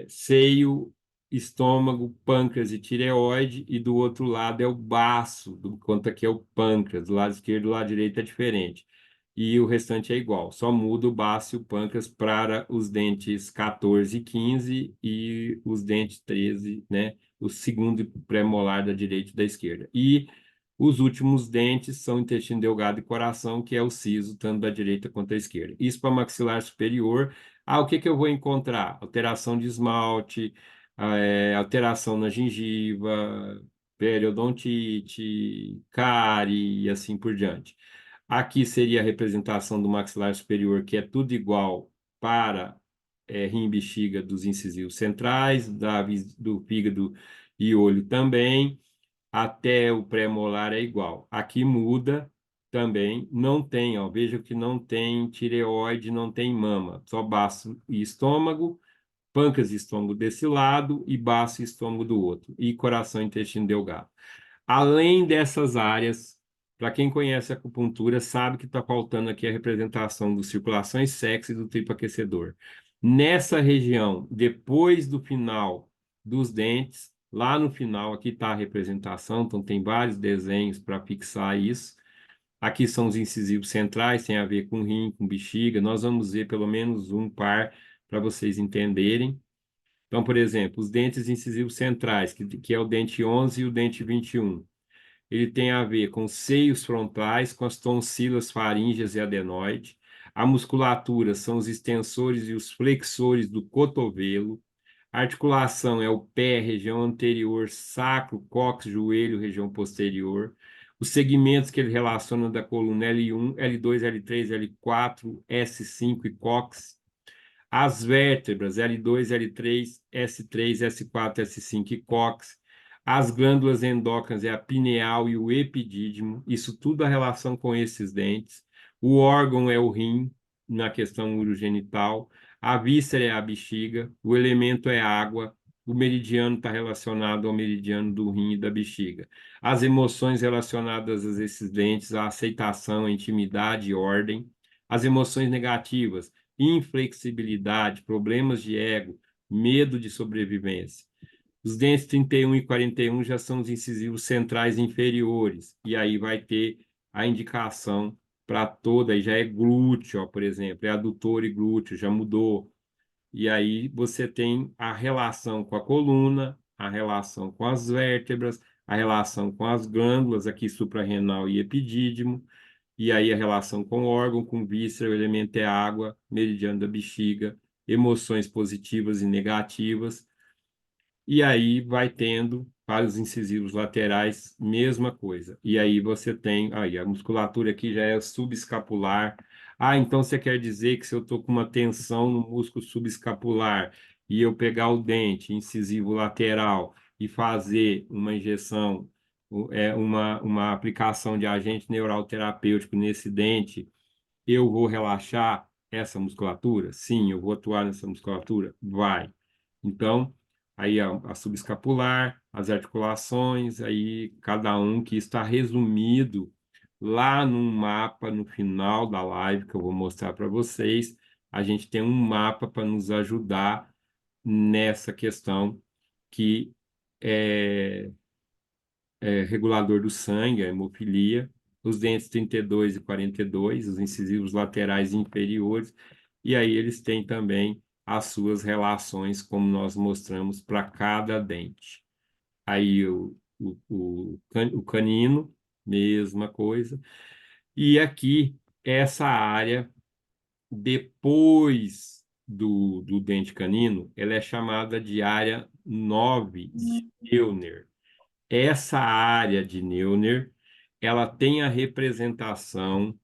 seio, estômago, pâncreas e tireoide, e do outro lado é o baço, enquanto aqui é o pâncreas, do lado esquerdo, do lado direito é diferente. E o restante é igual, só muda o baço e o pâncreas para os dentes 14 e 15 e os dentes 13, né? O segundo pré-molar da direita e da esquerda. E os últimos dentes são intestino delgado e coração, que é o siso, tanto da direita quanto da esquerda. Isso para maxilar superior. O que que eu vou encontrar? Alteração de esmalte, alteração na gengiva, periodontite, cárie e assim por diante. Aqui seria a representação do maxilar superior, que é tudo igual para rim e bexiga dos incisivos centrais, do fígado e olho também, até o pré-molar é igual. Aqui muda também, não tem, ó, veja que não tem tireoide, não tem mama, só baço e estômago, pâncreas e estômago desse lado e baço e estômago do outro, e coração e intestino delgado. Além dessas áreas, para quem conhece a acupuntura, sabe que está faltando aqui a representação do circulação e sexo e do triplo aquecedor. Nessa região, depois do final dos dentes, lá no final, aqui está a representação, então tem vários desenhos para fixar isso. Aqui são os incisivos centrais, tem a ver com rim, com bexiga. Nós vamos ver pelo menos um par para vocês entenderem. Então, por exemplo, os dentes incisivos centrais, que é o dente 11 e o dente 21. Ele tem a ver com seios frontais, com as tonsilas faríngeas e adenoide. A musculatura são os extensores e os flexores do cotovelo. A articulação é o pé, região anterior, sacro, cóccix, joelho, região posterior. Os segmentos que ele relaciona da coluna L1, L2, L3, L4, S5 e cóccix. As vértebras L2, L3, S3, S4, S5 e cóccix. As glândulas endócrinas é a pineal e o epidídimo, isso tudo a relação com esses dentes. O órgão é o rim, na questão urogenital. A víscera é a bexiga, o elemento é água, o meridiano está relacionado ao meridiano do rim e da bexiga. As emoções relacionadas a esses dentes, a aceitação, a intimidade e ordem. As emoções negativas, inflexibilidade, problemas de ego, medo de sobrevivência. Os dentes 31 e 41 já são os incisivos centrais inferiores, e aí vai ter a indicação para toda, aí já é glúteo, ó, por exemplo, é adutor e glúteo, já mudou. E aí você tem a relação com a coluna, a relação com as vértebras, a relação com as glândulas, aqui suprarrenal e epidídimo, e aí a relação com o órgão, com víscera, o elemento é água, meridiano da bexiga, emoções positivas e negativas, e aí vai tendo para os incisivos laterais, mesma coisa. E aí você tem, aí a musculatura aqui já é subescapular. Então você quer dizer que se eu estou com uma tensão no músculo subescapular e eu pegar o dente incisivo lateral e fazer uma injeção, uma aplicação de agente neural terapêutico nesse dente, eu vou relaxar essa musculatura? Sim, eu vou atuar nessa musculatura? Vai. Então, aí a subescapular, as articulações, aí cada um que está resumido lá num mapa no final da live que eu vou mostrar para vocês. A gente tem um mapa para nos ajudar nessa questão que é, regulador do sangue, a hemofilia, os dentes 32 e 42, os incisivos laterais inferiores, e aí eles têm também as suas relações, como nós mostramos para cada dente. Aí o canino, mesma coisa. E aqui, essa área, depois do dente canino, ela é chamada de área 9 de Neuner. Essa área de Neuner, ela tem a representação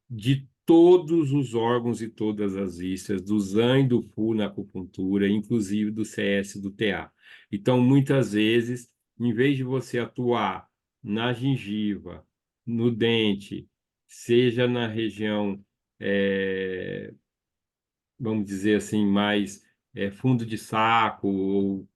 de todos os órgãos e todas as vísceras, do ZAN e do FU na acupuntura, inclusive do CS e do TA. Então, muitas vezes, em vez de você atuar na gengiva, no dente, seja na região, vamos dizer assim, mais fundo de saco ou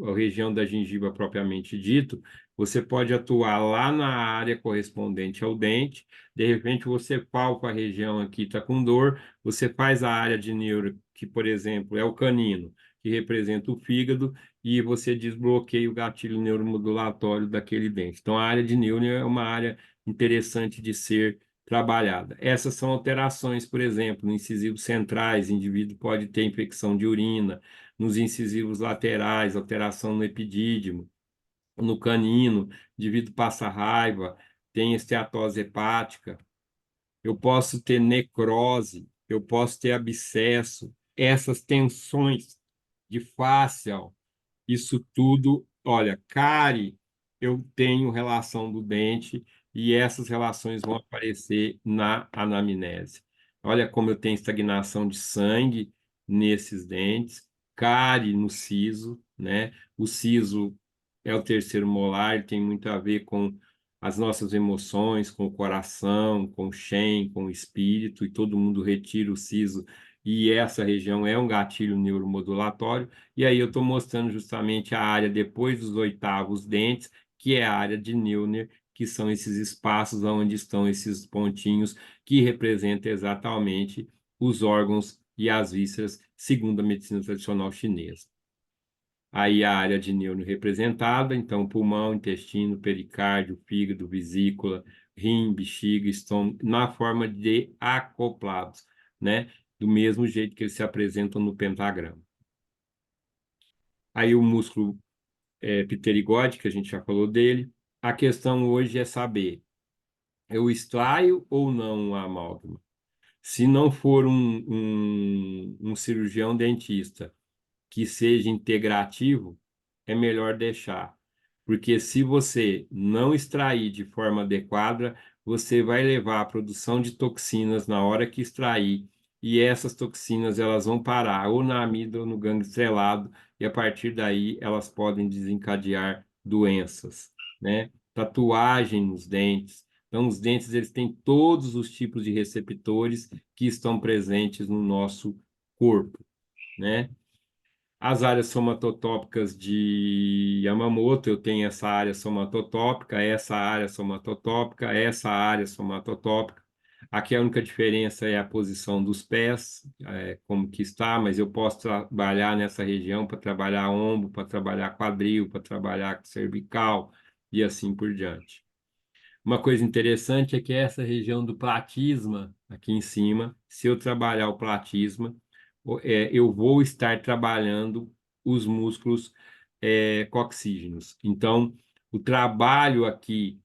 a região da gengiva propriamente dito, você pode atuar lá na área correspondente ao dente. De repente, você palpa a região aqui, está com dor, você faz a área de neuro, que, por exemplo, é o canino, que representa o fígado, e você desbloqueia o gatilho neuromodulatório daquele dente. Então, a área de neuro é uma área interessante de ser trabalhada. Essas são alterações, por exemplo, no incisivo centrais, o indivíduo pode ter infecção de urina, nos incisivos laterais, alteração no epidídimo, no canino, o indivíduo passa raiva, tem esteatose hepática, eu posso ter necrose, eu posso ter abscesso, essas tensões de fáscia, isso tudo, olha, cárie, eu tenho relação do dente e essas relações vão aparecer na anamnese. Olha como eu tenho estagnação de sangue nesses dentes, cárie no siso, né? O siso é o terceiro molar, ele tem muito a ver com as nossas emoções, com o coração, com o Shen, com o espírito, e todo mundo retira o siso, e essa região é um gatilho neuromodulatório. E aí eu estou mostrando justamente a área depois dos oitavos dentes, que é a área de Neuner, que são esses espaços onde estão esses pontinhos que representam exatamente os órgãos e as vísceras, segundo a medicina tradicional chinesa. Aí a área de neuro representada, então pulmão, intestino, pericárdio, fígado, vesícula, rim, bexiga, estômago, na forma de acoplados, né? Do mesmo jeito que eles se apresentam no pentagrama. Aí o músculo pterigóide, que a gente já falou dele. A questão hoje é saber, eu extraio ou não a amálgama? Se não for um cirurgião dentista que seja integrativo, é melhor deixar. Porque se você não extrair de forma adequada, você vai levar à produção de toxinas na hora que extrair, e essas toxinas elas vão parar ou na amígdala ou no gânglio estrelado, e a partir daí elas podem desencadear doenças, né? Tatuagem nos dentes. Então, os dentes eles têm todos os tipos de receptores que estão presentes no nosso corpo, né? As áreas somatotópicas de Yamamoto, eu tenho essa área somatotópica, essa área somatotópica, essa área somatotópica. Aqui a única diferença é a posição dos pés, como que está, mas eu posso trabalhar nessa região para trabalhar ombro, para trabalhar quadril, para trabalhar cervical e assim por diante. Uma coisa interessante é que essa região do platisma, aqui em cima, se eu trabalhar o platisma, eu vou estar trabalhando os músculos coxígenos. Então, o trabalho aqui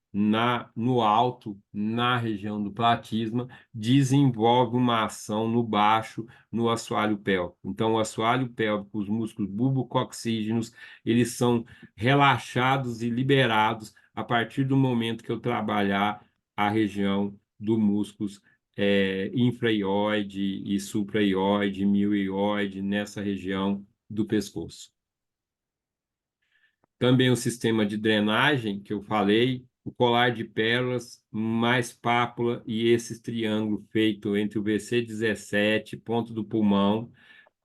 no alto, na região do platisma, desenvolve uma ação no baixo, no assoalho pélvico. Então, o assoalho pélvico, os músculos bulbocoxígenos, eles são relaxados e liberados a partir do momento que eu trabalhar a região do músculos infraioide e supraioide, milioide, nessa região do pescoço. Também o sistema de drenagem que eu falei, o colar de pérolas, mais pápula e esse triângulo feito entre o VC17, ponto do pulmão,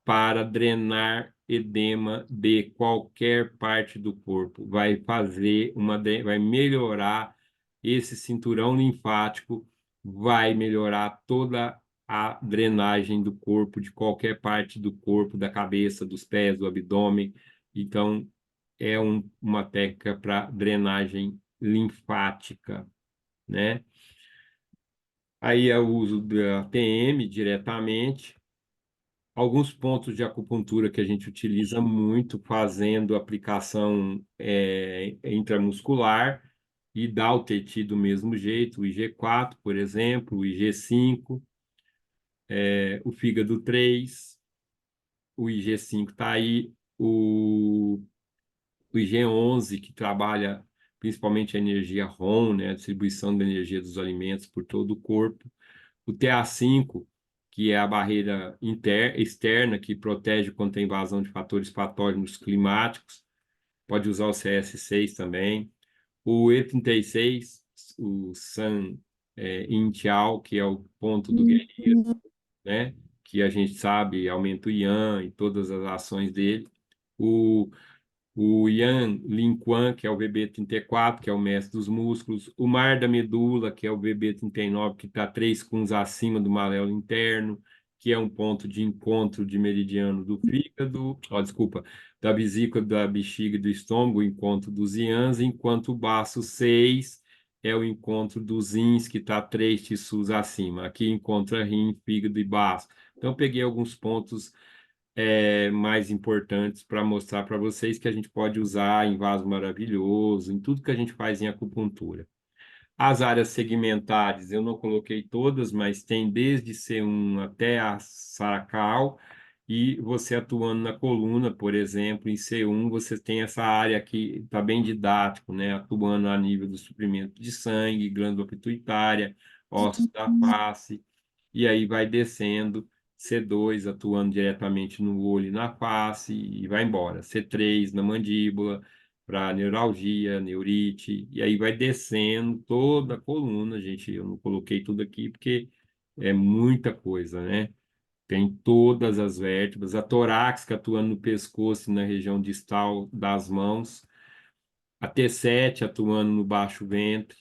para drenar edema de qualquer parte do corpo. Vai fazer vai melhorar esse cinturão linfático, vai melhorar toda a drenagem do corpo, de qualquer parte do corpo, da cabeça, dos pés, do abdômen. Então, é uma técnica para drenagem linfática, né? Aí é o uso da TM diretamente. Alguns pontos de acupuntura que a gente utiliza muito fazendo aplicação intramuscular e dá o TT do mesmo jeito, o IG4, por exemplo, o IG5, o fígado 3, o IG5 está aí, o IG11, que trabalha principalmente a energia ROM, né, a distribuição da energia dos alimentos por todo o corpo. O TA5, que é a barreira externa que protege contra a invasão de fatores patógenos climáticos. Pode usar o CS6 também. O E36, o San Intial, que é o ponto do guerreiro, né? Que a gente sabe aumenta o Yan e todas as ações dele. O Yan Linquan, que é o VB34, que é o mestre dos músculos, o Mar da Medula, que é o VB39, que está 3 cuns acima do maléolo interno, que é um ponto de encontro de meridiano do fígado, desculpa, da vesícula, da bexiga e do estômago, o encontro dos Yans, enquanto o baço 6 é o encontro dos rins, que está 3 tissus acima. Aqui encontra rim, fígado e baço. Então, eu peguei alguns pontos mais importantes para mostrar para vocês que a gente pode usar em vaso maravilhoso, em tudo que a gente faz em acupuntura. As áreas segmentares, eu não coloquei todas, mas tem desde C1 até a sacral, e você atuando na coluna, por exemplo, em C1, você tem essa área que está bem didático, né? Atuando a nível do suprimento de sangue, glândula pituitária, ossos da face, e aí vai descendo. C2 atuando diretamente no olho e na face, e vai embora. C3 na mandíbula, para neuralgia, neurite, e aí vai descendo toda a coluna, gente. Eu não coloquei tudo aqui porque é muita coisa, né? Tem todas as vértebras, a torácica atuando no pescoço e na região distal das mãos, a T7 atuando no baixo ventre,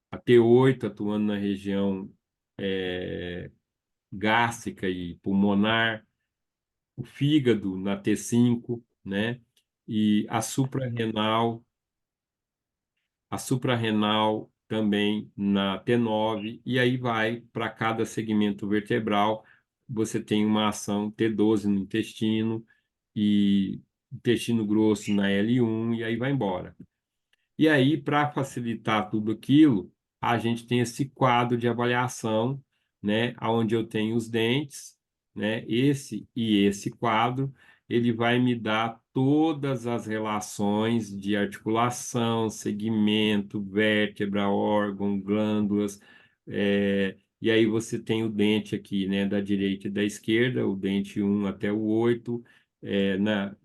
a T8 atuando na região gástrica e pulmonar, o fígado na T5, né? E a suprarrenal também na T9, e aí vai para cada segmento vertebral, você tem uma ação T12 no intestino e intestino grosso na L1, e aí vai embora. E aí, para facilitar tudo aquilo, a gente tem esse quadro de avaliação, né, onde eu tenho os dentes, né, esse e esse quadro, ele vai me dar todas as relações de articulação, segmento, vértebra, órgão, glândulas, e aí você tem o dente aqui, né, da direita e da esquerda, o dente 1 até o 8,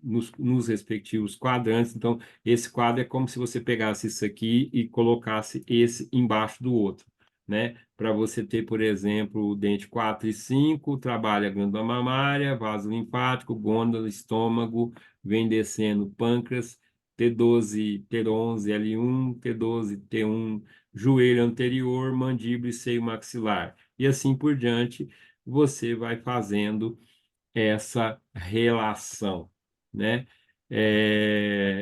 nos respectivos quadrantes. Então, esse quadro é como se você pegasse isso aqui e colocasse esse embaixo do outro, né? Para você ter, por exemplo, o dente 4 e 5, trabalha a glândula mamária, vaso linfático, gôndola, estômago, vem descendo pâncreas, T12, T11, L1, T12, T1, joelho anterior, mandíbula e seio maxilar. E assim por diante, você vai fazendo essa relação, né?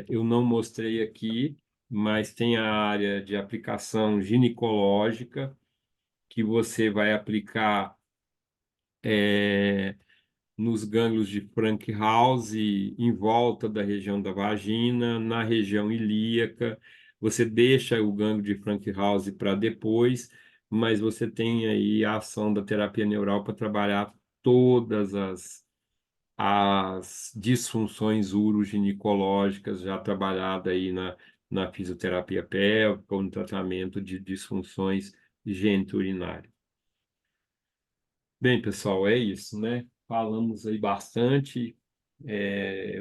Eu não mostrei aqui, mas tem a área de aplicação ginecológica que você vai aplicar nos gânglios de Frankhouse, em volta da região da vagina, na região ilíaca. Você deixa o gânglio de Frankhouse para depois, mas você tem aí a ação da terapia neural para trabalhar todas as disfunções uroginecológicas já trabalhada aí na fisioterapia pélvica ou no tratamento de disfunções geniturinárias. Bem, pessoal, é isso, né? Falamos aí bastante.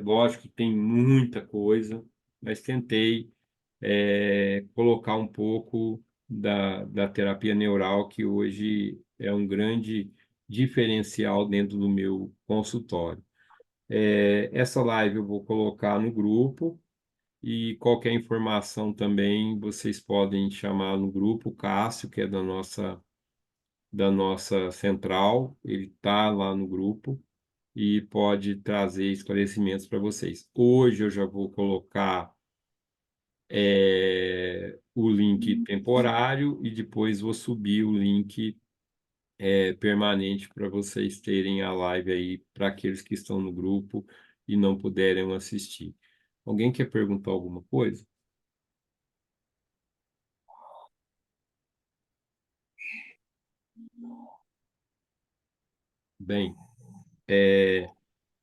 Lógico que tem muita coisa, mas tentei colocar um pouco da terapia neural, que hoje é um grande diferencial dentro do meu consultório. Essa live eu vou colocar no grupo e qualquer informação também vocês podem chamar no grupo, o Cássio, que é da nossa central, ele está lá no grupo e pode trazer esclarecimentos para vocês. Hoje eu já vou colocar o link temporário e depois vou subir o link permanente para vocês terem a live aí para aqueles que estão no grupo e não puderem assistir. Alguém quer perguntar alguma coisa? Bem,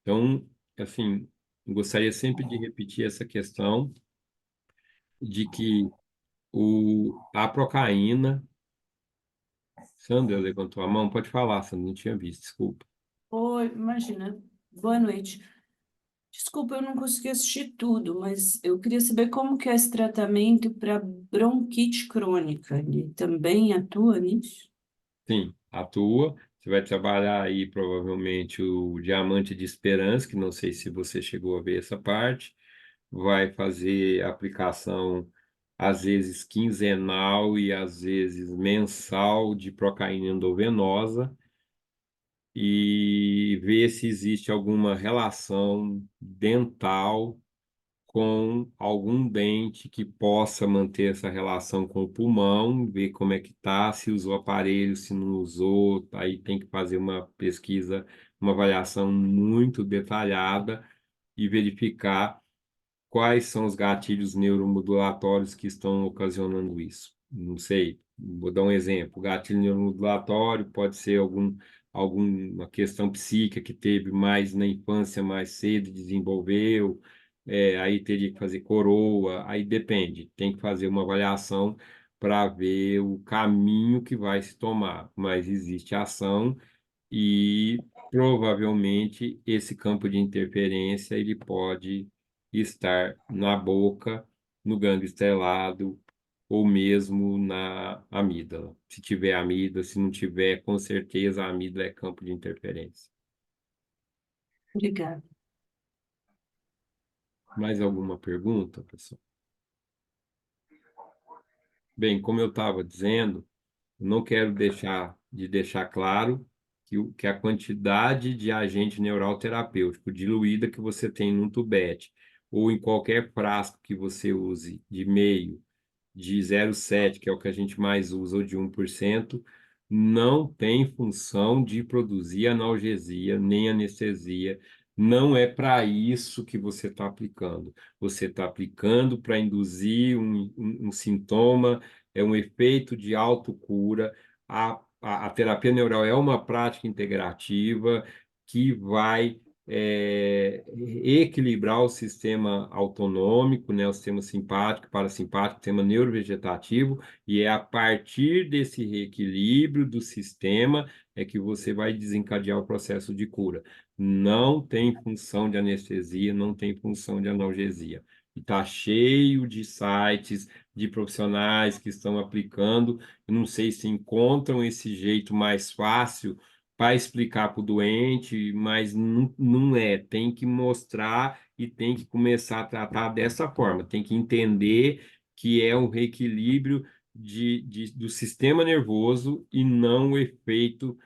então, assim, gostaria sempre de repetir essa questão de que a procaína. Sandra levantou a mão, pode falar, Sandra, não tinha visto, desculpa. Oi, imagina. Boa noite. Desculpa, eu não consegui assistir tudo, mas eu queria saber como que é esse tratamento para bronquite crônica. Ele também atua nisso? Sim, atua. Você vai trabalhar aí provavelmente o diamante de esperança, que não sei se você chegou a ver essa parte. Vai fazer aplicação às vezes quinzenal e às vezes mensal de procaína endovenosa e ver se existe alguma relação dental com algum dente que possa manter essa relação com o pulmão, ver como é que tá, se usou aparelho, se não usou, aí tem que fazer uma pesquisa, uma avaliação muito detalhada e verificar quais são os gatilhos neuromodulatórios que estão ocasionando isso. Não sei, vou dar um exemplo. O gatilho neuromodulatório pode ser alguma questão psíquica que teve mais na infância, mais cedo, desenvolveu, aí teria que fazer coroa, aí depende, tem que fazer uma avaliação para ver o caminho que vai se tomar, mas existe ação e provavelmente esse campo de interferência ele pode estar na boca, no gânglio estrelado ou mesmo na amígdala. Se tiver amígdala, se não tiver, com certeza a amígdala é campo de interferência. Obrigada. Mais alguma pergunta, pessoal? Bem, como eu estava dizendo, não quero deixar claro que a quantidade de agente neural terapêutico diluída que você tem num tubete ou em qualquer frasco que você use de meio, de 0,7, que é o que a gente mais usa, ou de 1%, não tem função de produzir analgesia nem anestesia. Não é para isso que você está aplicando. Você está aplicando para induzir um sintoma, é um efeito de autocura. A terapia neural é uma prática integrativa que vai equilibrar o sistema autonômico, né, o sistema simpático, parasimpático, o sistema neurovegetativo, e é a partir desse reequilíbrio do sistema é que você vai desencadear o processo de cura. Não tem função de anestesia, não tem função de analgesia. E está cheio de sites de profissionais que estão aplicando. Eu não sei se encontram esse jeito mais fácil para explicar para o doente, mas não é. Tem que mostrar e tem que começar a tratar dessa forma. Tem que entender que é um reequilíbrio do sistema nervoso e não o efeito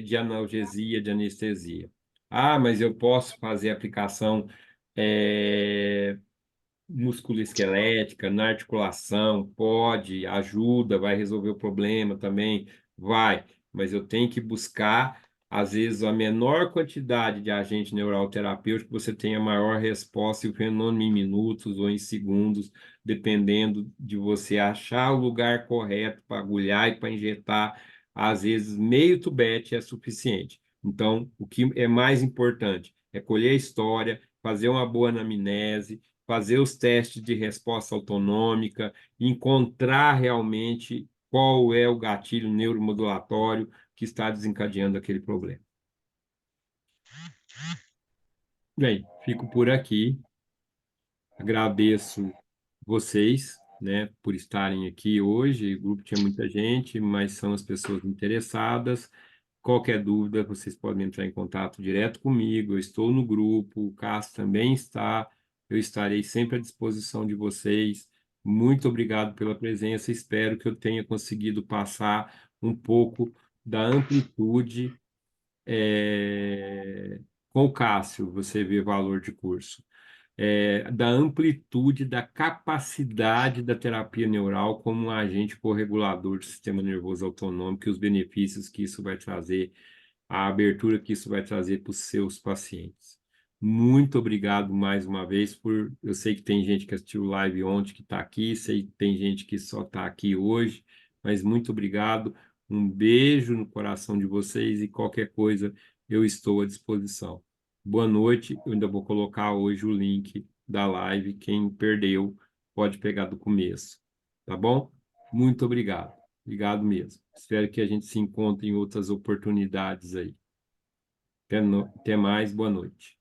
de analgesia, de anestesia. Ah, mas eu posso fazer aplicação é, musculoesquelética, na articulação, pode, ajuda, vai resolver o problema também, vai, mas eu tenho que buscar, às vezes, a menor quantidade de agente neural terapêutico, você tem a maior resposta e o fenômeno em minutos ou em segundos, dependendo de você achar o lugar correto para agulhar e para injetar, às vezes meio tubete é suficiente. Então, o que é mais importante é colher a história, fazer uma boa anamnese, fazer os testes de resposta autonômica, encontrar realmente qual é o gatilho neuromodulatório que está desencadeando aquele problema. Bem, fico por aqui. Agradeço vocês, né, por estarem aqui hoje. O grupo tinha muita gente, mas são as pessoas interessadas. Qualquer dúvida, vocês podem entrar em contato direto comigo. Eu estou no grupo, o Cássio também está. Eu estarei sempre à disposição de vocês. Muito obrigado pela presença. Espero que eu tenha conseguido passar um pouco da amplitude, com o Cássio, você vê valor de curso, da amplitude, da capacidade da terapia neural como um agente corregulador do sistema nervoso autonômico e os benefícios que isso vai trazer, a abertura que isso vai trazer para os seus pacientes. Muito obrigado mais uma vez por. Eu sei que tem gente que assistiu o live ontem que está aqui, sei que tem gente que só está aqui hoje, mas muito obrigado. Um beijo no coração de vocês e qualquer coisa eu estou à disposição. Boa noite. Eu ainda vou colocar hoje o link da live. Quem perdeu pode pegar do começo. Tá bom? Muito obrigado. Obrigado mesmo. Espero que a gente se encontre em outras oportunidades aí. Até mais, boa noite.